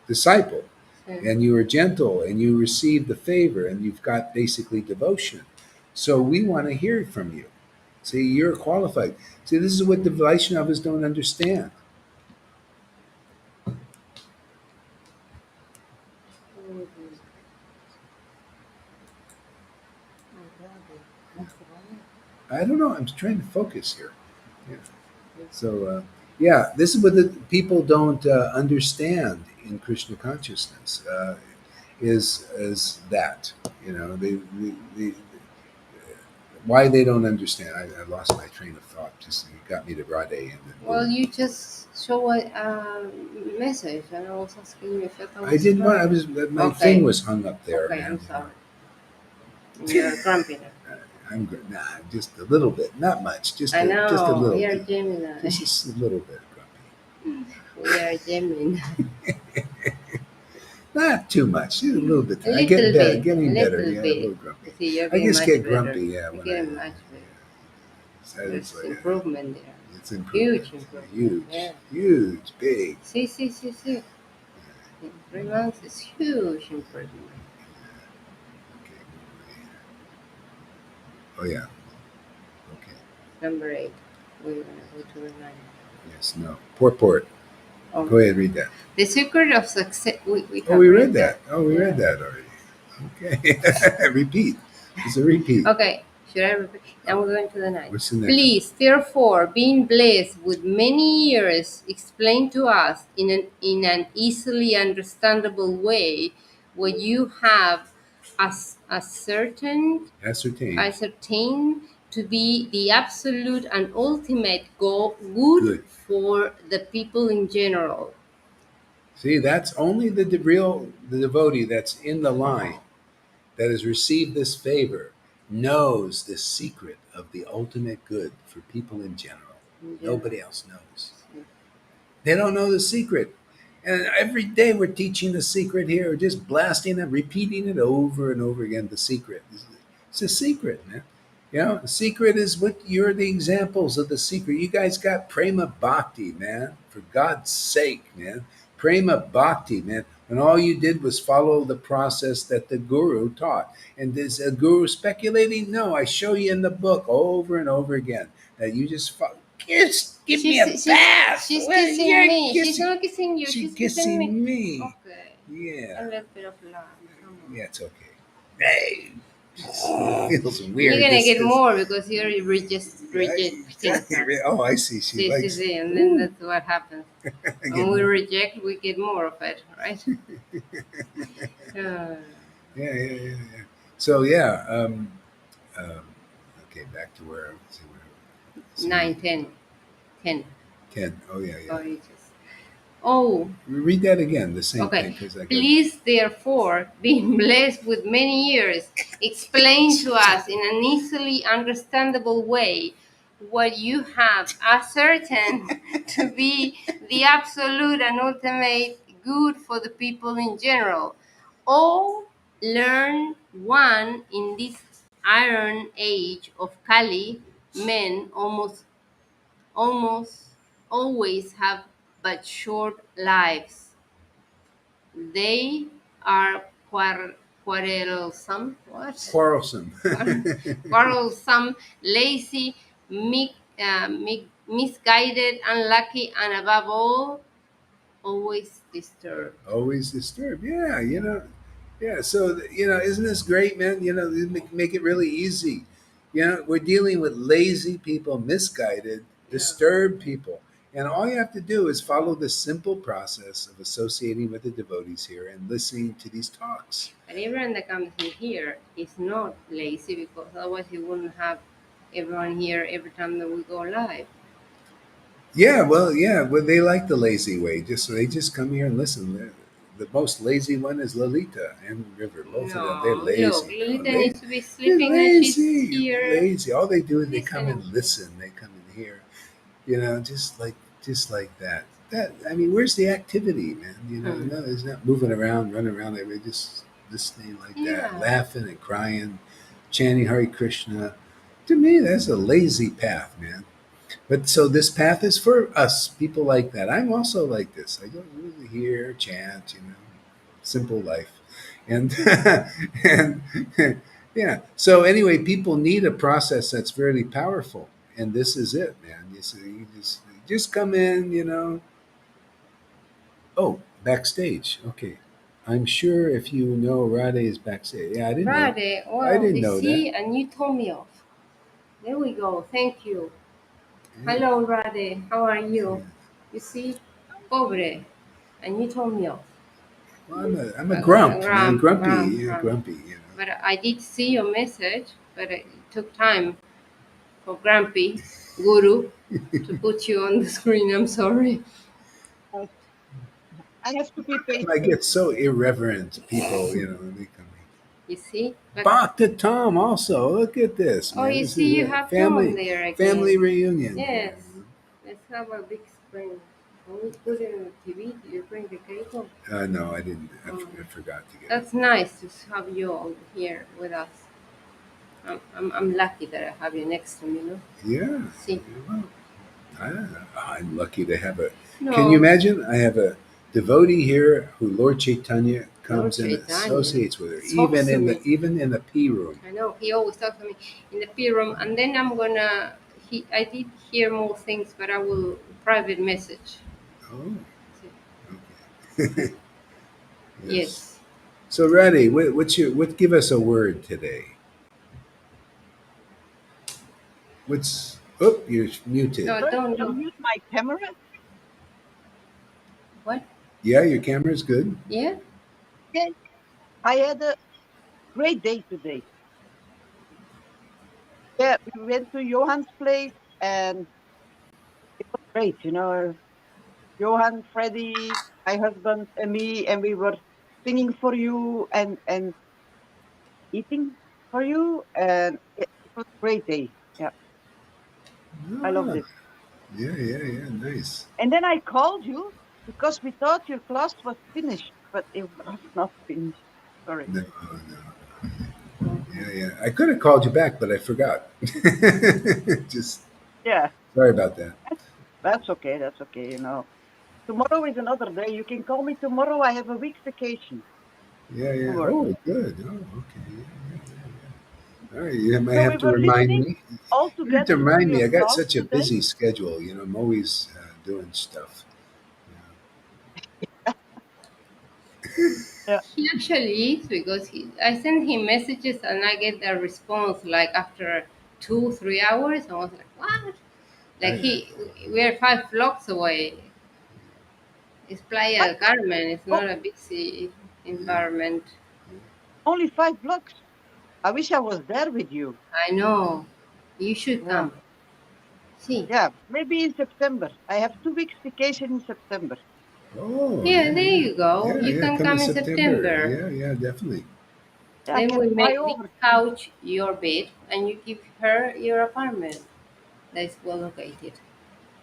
disciple see. and you were gentle and you received the favor and you've got basically devotion. So we want to hear from you. See, you're qualified. See, this is what the Vaishnavas don't understand. Mhm. My God, that's I don't know. I'm trying to focus here. Yeah. So, yeah, this is what the people don't understand in Krishna consciousness. Is that they Why they don't understand? I lost my train of thought. Just you got me to Rade and then Well, boom. you just show a message, and I was asking you if that I was didn't want. I right. was my thing Okay, was hung up there, okay, man. I'm sorry. You're grumpy now. I'm good. Nah, just a little bit, not much. I Just a know, little, you're Gemini. just a little bit grumpy. We are Gemini. Not too much. Just a little bit. A I get little better, bit, a getting better. little Yeah, a bit. little grumpy. You see, you're I getting just much get better. grumpy. Yeah, You're when getting much better. it's There's like improvement there. it's improvement, Huge improvement. huge, Yeah. huge, big. See. In 3 months, it's huge improvement. Okay. Oh yeah. Okay. Number 8. We're gonna go to the 9. Yes. No. Port. Oh, Go ahead. Read that. the secret of success. We Oh, have we read read that. that. Oh, we read Yeah. that already. Okay. Repeat. It's a repeat. Okay. Should I repeat? Now we're going to the 9. What's the next one? Please, therefore, being blessed with many years, explain to us in an easily understandable way what you have ascertained Ascertained. ascertained to be the absolute and ultimate good Good. for the people in general. See, that's only the devotee that's in the line that has received this favor knows the secret of the ultimate good for people in general. In general. Nobody else knows. They don't know the secret. And every day we're teaching the secret here, we're just blasting it, repeating it over and over again. The secret. It's a secret, man. You know, the secret is what you're the examples of the secret. You guys got prema bhakti, man. For God's sake, man. Prema bhakti, man. And all you did was follow the process that the guru taught. And is a guru speculating? No, I show you in the book over and over again that you just give me She's a she's bath. she's Well, kissing you're me. She's kissing. not kissing you. She She's kissing me. kissing me. Okay. A Yeah. little bit of love. Come on. Yeah, it's okay. Hey, it feels You're weird. gonna This get is. more because you're rejecting her. Oh, I see. She likes. See, and then Ooh, that's what happens. I get When we more. reject, we get more of it, right? Uh, Yeah. So yeah. Um, okay, back to where. So 9, 10, 10. 10. Oh yeah. Oh, you just. Oh, Read that again. The same thing, okay. because I got. Please, therefore, being blessed with many years, explain to us in an easily understandable way what you have ascertained to be the absolute and ultimate good for the people in general. All learn one in this iron age of Kali, men almost always have but short lives. They are quarrelsome. What? Quarrelsome. Quarrelsome, lazy, misguided, unlucky, and above all, always disturbed. Always disturbed. Yeah, you know. Yeah, so isn't this great, man? They make it really easy. We're dealing with lazy people, misguided, Yeah. disturbed people, and all you have to do is follow the simple process of associating with the devotees here and listening to these talks. And everyone that comes in here is not lazy because otherwise you wouldn't have everyone here every time that we go live. Yeah, well, they like the lazy way. They just come here and listen. The most lazy one is Lalita and River. Both of them, they're No, look, lazy. Lolita They, needs to be they're sleeping and she's lazy, here lazy. All they do is they come and listening. listen. They come in here, just like that. I mean, where's the activity, man? Hmm. No, there's not moving around, running around. They're just listening like that, Yeah. laughing and crying, chanting Hare Krishna. To me, that's a lazy path, man. But so this path is for us, people like that. I'm also like this. I don't really hear, chant, simple life. And and yeah. So anyway, people need a process that's very powerful. And this is it, man. You just come in. Oh, backstage. Okay. I'm sure if you know Rade is backstage. Yeah, I didn't know. Right. I Well, didn't you know that. see, and you told me off. There we go. Thank you. Yeah. Hello, Rade. How are Yeah. you? You see, pobre. And you told me off. Well, I'm a grump, man. Gram, Grumpy. gram, Yeah, gram. grumpy. But I did see your message. but it took time for Grumpy Guru to put you on the screen. I'm sorry. I I have to be I patient. get so irreverent, people, when they come in. You see? But Bach to Tom also. Look at this, oh, man. you This is see, you a have Tom family there family again. reunion Yes. here. Let's have a big screen. Can we put it on the TV? Do you bring the cable? No, I didn't. Um, I forgot to get it. that's nice to have you all here with us. I'm lucky that I have you next to me, no? Yeah. See? Well, I'm lucky to have a. Can you No, imagine? I have a devotee here who Lord Chaitanya Lord comes and Caitanya associates with her, talks even to in me. the P room. I know, he always talks to me in the P room, and then I did hear more things, but I will private message. Oh, See? okay. Yes. Yes. So, Radhi, give us a word today? You're muted. No, First, don't do. unmute my camera. What? Yeah, your camera's good. Yeah? Okay. I had a great day today. Yeah, we went to Johan's place and it was great. Johan, Freddie, my husband, and me, and we were singing for you and eating for you, and it was a great day. Yeah, I loved Ah, it. yeah. Nice. And then I called you because we thought your class was finished, but it was not finished. Sorry. No, no. Yeah. I could have called you back, but I forgot. Just Yeah, sorry about that. that's okay. That's okay. Tomorrow is another day. You can call me tomorrow. I have a week's vacation from Yeah. work. Oh, good. Oh, okay. All right. You might So we have to were remind listening me. all You have to together to remind your me. I got talk such a today. busy schedule. I'm always doing stuff. Yeah. He actually is because I send him messages and I get a response like after 2, 3 hours. I was like, what? Like I, we're 5 blocks away. It's Playa What? del Carmen. It's Oh, not a busy yeah. environment. only 5 blocks. I wish I was there with you. I know. You should Yeah. come. See. Yeah. Maybe in September. I have 2 weeks vacation in September. Oh, Yeah, there yeah. you go. You Yeah. can Come in come in September. September. Yeah. Definitely. Yeah, I Then can we fly make this over. couch your bed and you give her your apartment that is well located.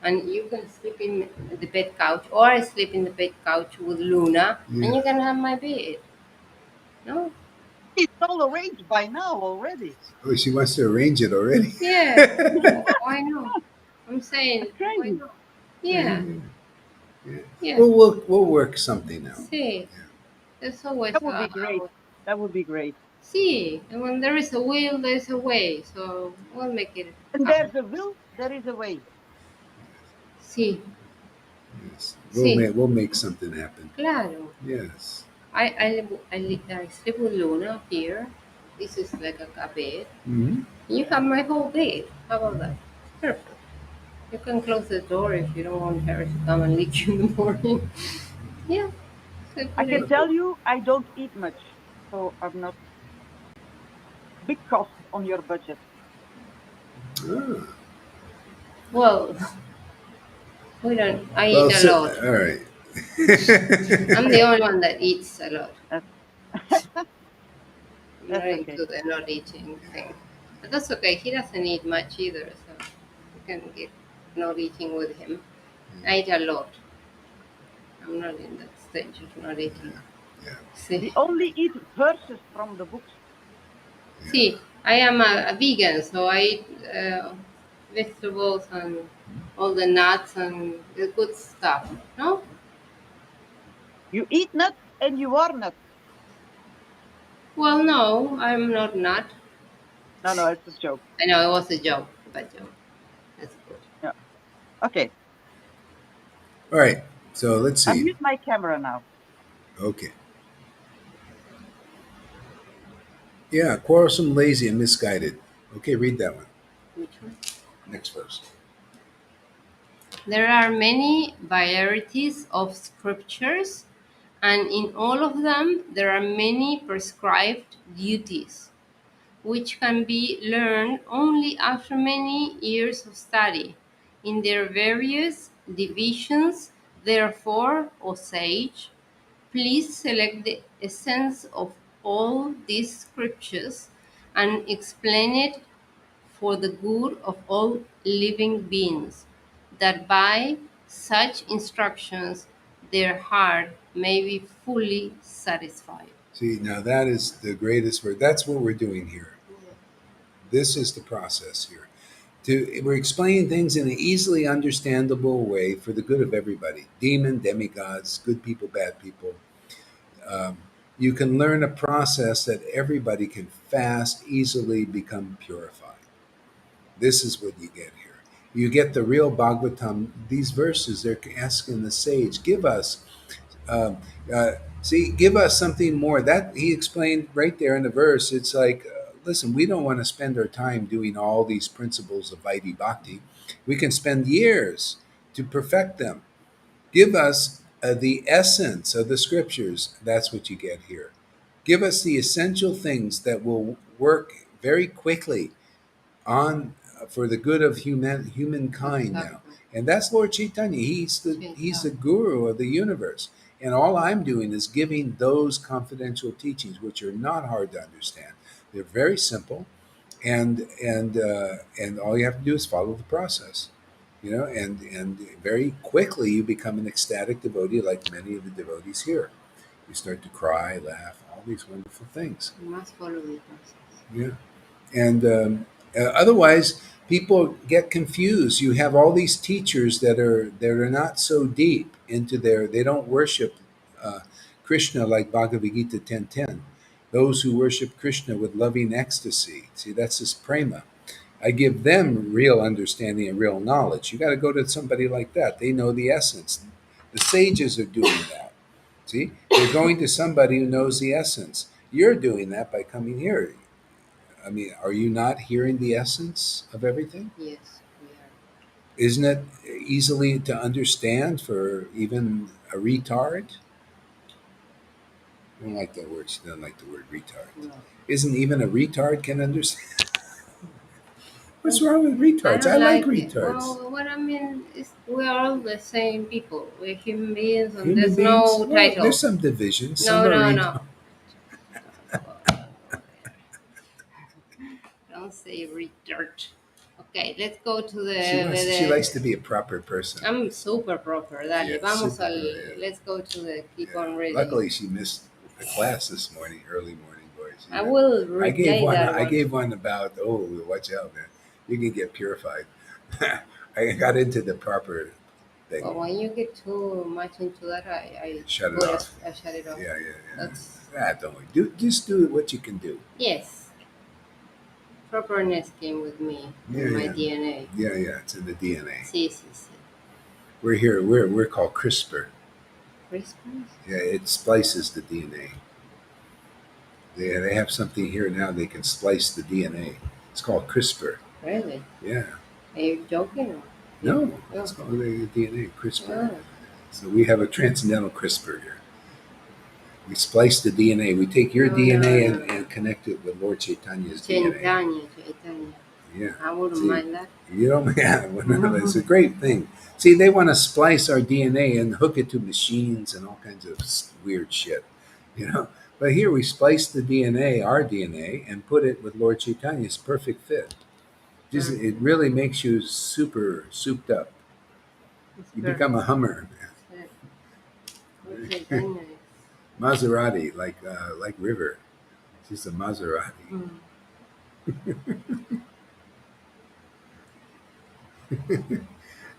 And you can sleep in the bed couch, or I sleep in the bed couch with Luna, and Yeah. you can have my bed. No? It's all arranged by now already. Oh, she wants to arrange it already. Yeah. Why not? I'm saying, That's why crazy. not? Yeah. Yeah. Yeah. Yeah. We'll work something out. See, there's always That would be great. That would be great. see, and when there is a will, there's a way. So we'll make it And happen. there's a will, there is a way. See, Yes. see, We'll make something happen. claro. Yes. I sleep with Luna here. This is like a bed. Hmm. You have my whole bed. How about that? Perfect. You can close the door if you don't want her to come and lick you in the morning. Yeah, it's a I good can idea. tell you, I don't eat much, so I'm not big cost on your budget. Ah. Well, we don't. I Well, eat a so, lot. all right. I'm the only one that eats a lot. That's, I'm not that's okay. into the not eating thing. But that's okay. He doesn't eat much either, so you can get not eating with him. I eat a lot. I'm not in that stage of not eating. Yeah. We See, only eat verses from the books. see, I am a vegan, so I eat vegetables and all the nuts and the good stuff. No? You eat nuts and you are nuts. Well, no, I'm not nut. No, no, it's a joke. I know it was a joke, but joke. That's good. Yeah. Okay. All right. So let's I see. mute my camera now. Okay. Yeah. Quarrelsome, lazy, and misguided. Okay. Read that one. Which one? Next verse. There are many varieties of scriptures, and in all of them there are many prescribed duties. which can be learned only after many years of study. In their various divisions, therefore, O sage, please select the essence of all these scriptures and explain it for the good of all living beings, that by such instructions their heart may be fully satisfied. See, now that is the greatest word. That's what we're doing here. This is the process here. We're explaining things in an easily understandable way for the good of everybody. Demon, demigods, good people, bad people. Um, you can learn a process that everybody can fast, easily become purified. This is what you get here. You get the real Bhagavatam. These verses, they're asking the sage, give us, um, uh, give us something more. That he explained right there in the verse. It's like, listen, we don't want to spend our time doing all these principles of Vaidhi Bhakti. We can spend years to perfect them. Give us the essence of the scriptures. That's what you get here. Give us the essential things that will work very quickly on for the good of humankind now. Exactly. And that's Lord Chaitanya. He's the guru of the universe. And all I'm doing is giving those confidential teachings, which are not hard to understand. They're very simple, and all you have to do is follow the process, and very quickly you become an ecstatic devotee, like many of the devotees here. You start to cry, laugh, all these wonderful things. You must follow the process. Yeah. And otherwise, people get confused. You have all these teachers that are not so deep into they don't worship uh, Krishna like Bhagavad Gita 10:10. Those who worship Krishna with loving ecstasy. See, that's this prema. I give them real understanding and real knowledge. You got to go to somebody like that. They know the essence. The sages are doing that. See, they're going to somebody who knows the essence. You're doing that by coming here. I mean, are you not hearing the essence of everything? Yes, we are. Isn't it easily to understand for even a retard? I don't like that word. She doesn't like the word retard. No. Isn't even a retard can understand? What's I wrong with retards? I don't like like it. retards. Well, what I mean is we are all the same people. We're human beings, and Human there's beings? no Well, there's title. some divisions. Some No, are no, retards. no. Don't say retard. Okay, let's go to She likes to be a proper person. I'm super proper. Dale, Yeah, vamos super, al. yeah. Let's go to the keep Yeah. on reading. Luckily, she missed the class this morning, early morning, boys. I will replay that I one. gave one about, watch out, man. You can get purified. I got into the proper thing. But when you get too much into that, I Shut it off. I shut it off. Yeah. That's Don't just do what you can do. yes. Properness came with me in my DNA. Yeah. It's in the DNA. Sí, sí, sí. We're here. We're called CRISPR. CRISPR? Yeah, it splices the DNA. They have something here now. They can splice the DNA. It's called CRISPR. Really? Yeah. Are you joking? Or? No, Oh. it's called the DNA CRISPR. Oh. So we have a transcendental CRISPR here. We splice the DNA. We take your DNA and connect it with Lord Chaitanya's DNA. Chaitanya. Yeah. I wouldn't See, mind that. You don't. Yeah, it's a great thing. See, they want to splice our DNA and hook it to machines and all kinds of weird shit, But here we splice the DNA, our DNA, and put it with Lord Chaitanya's perfect fit. It really makes you super souped up. You become a Hummer. Maserati, like River. She's a Maserati.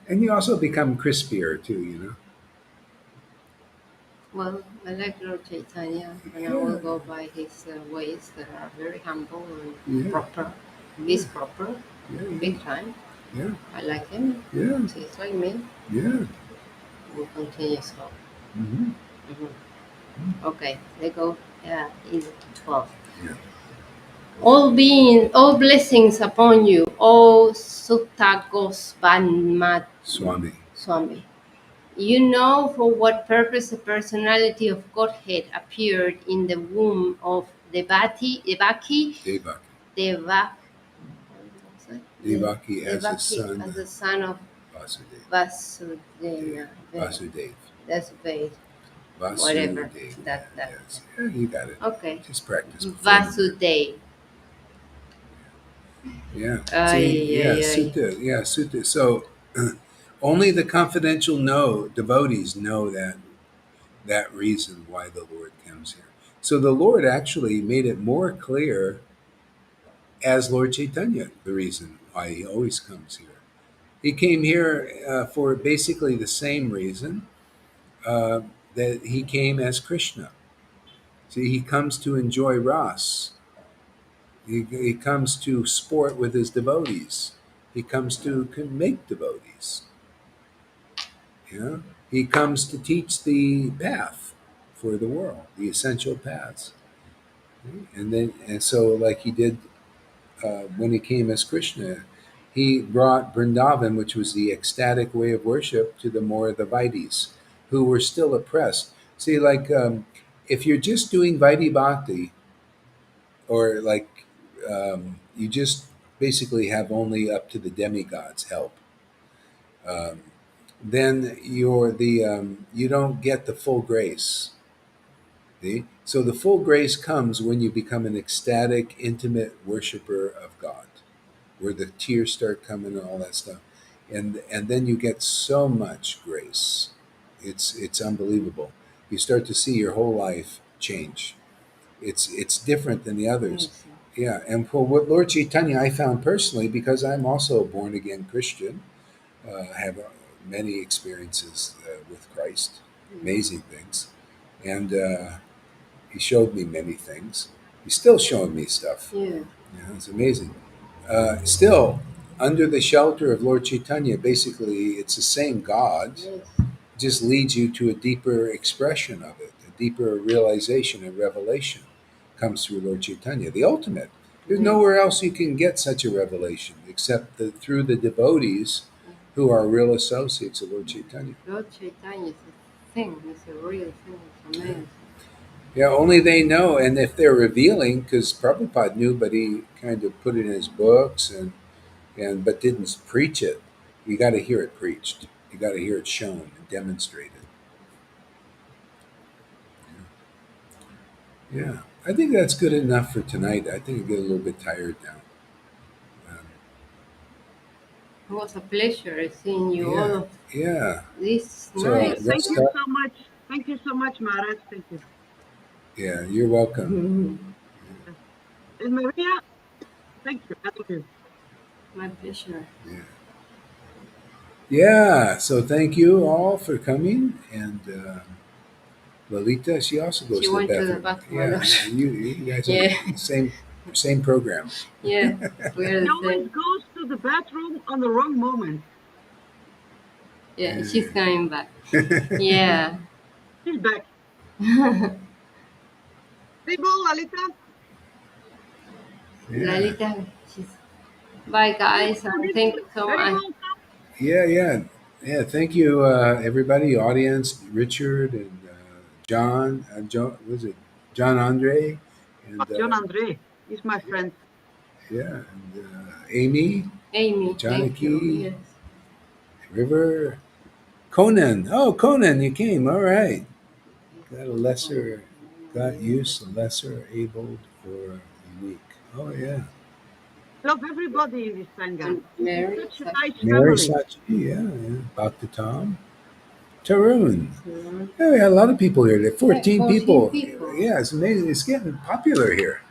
And you also become crispier too. Well, I like Lord Caitanya, and I will go by his ways that are very humble and proper. He's proper, big time. Yeah. I like him. Yeah. He's like me. Yeah. We'll continue so. Mm-hmm. Okay, they go in 12. Yeah. All blessings upon you, O Sutta Gosvanmat Swami. You know for what purpose the personality of Godhead appeared in the womb of Devotee, Devak, Devaki as a Devaki son, as the son of Vasudev. Vasudeva. Vasudev. That's vague. Whatever. Vasudev. That Yeah, that. yes. Yeah, you got it. Okay. Just practice before you learn. Vasudev. Yeah. See, Ay, yeah, ay, ay. sutta. Yeah, sutta. So only the confidential devotees know that reason why the Lord comes here. So the Lord actually made it more clear as Lord Caitanya, the reason why he always comes here. He came here for basically the same reason uh, that he came as Krishna. See, he comes to enjoy Ras. He comes to sport with his devotees. He comes to make devotees. Yeah? He comes to teach the path for the world, the essential paths. And so like he did when he came as Krishna, he brought Vrindavan, which was the ecstatic way of worship, to the more of the Vaidis, who were still oppressed. See, like if you're just doing Vaidhi Bhakti, or like you just basically have only up to the demigods help, um, then you don't get the full grace. See? So the full grace comes when you become an ecstatic, intimate worshiper of God, where the tears start coming and all that stuff, and then you get so much grace. It's unbelievable. You start to see your whole life change. It's different than the others. Yes. Yeah, and for what Lord Chaitanya I found personally, because I'm also a born again Christian, I have many experiences with Christ, amazing things, and he showed me many things. He's still showing me stuff. Yeah. It's amazing. Still, under the shelter of Lord Chaitanya, basically it's the same God, Yes. just leads you to a deeper expression of it, a deeper realization and revelation comes through Lord Chaitanya, the ultimate. There's Yes. nowhere else you can get such a revelation except through the devotees who are real associates of Lord Chaitanya. Lord Chaitanya is a thing. It's a real thing. It's amazing. Yeah, only they know, and if they're revealing, because Prabhupada knew, but he kind of put it in his books and but didn't preach it. You got to hear it preached. You got to hear it shown and demonstrated. Yeah, I think that's good enough for tonight. I think I get a little bit tired now. Um, It was a pleasure seeing you all yeah, of yeah. this So night. Thank let's you start. so much. Thank you so much, Maharaj. Thank you. Yeah, you're welcome. And Maria, thank you. I love you. My pleasure. Yeah, yeah. So thank you all for coming, and Lalita, she also She goes to the went to the bathroom. bathroom a Yeah, lot. you guys are Yeah. same program. Yeah. We're She the always same. goes to the bathroom on the wrong moment. Yeah. Yeah. She's coming back. Yeah. She's back. People, Lalita, Yeah, Lalita. She's. Bye, guys. good And thank evening. you so Very much. welcome. yeah, yeah, yeah. Thank you, everybody, audience, Richard and John. John was it John Andre, Oh, and John Andre, he's my friend. yeah, and Amy, Amy, thank you. Janaki, Yes. River, Conan. Oh, Conan, you came. All right. Got a lesser, got use, lesser abled or unique. Oh yeah. Love everybody in this Sangha. And It's Mary, such a nice Sachi, Mary family. Sachi, yeah, yeah. Dr. Tom. Tarun. Suran. Yeah, we had a lot of people here. There are Yeah, 14 14 people. people. Yeah, it's amazing. It's getting popular here.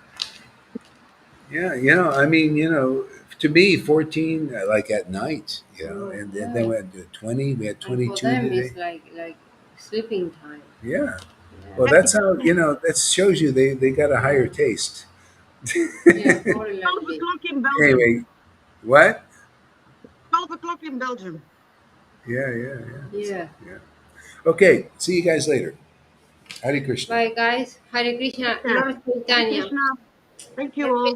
Yeah, I mean, to me, 14, like at night, and then Yeah. we had 20, we had And for 22 them, today. it's like sleeping time. Yeah. Yeah. Well, that's how, that shows you they got a higher Yeah. taste. Yeah, probably like 12 this. o'clock in Belgium. Anyway, what? 12 o'clock in Belgium. Yeah, yeah, yeah. Yeah. Yeah. Okay, see you guys later. Hare Krishna. Bye, guys. Hare Krishna. Yeah. Lord Hare Chaitanya. Krishna. Thank you all.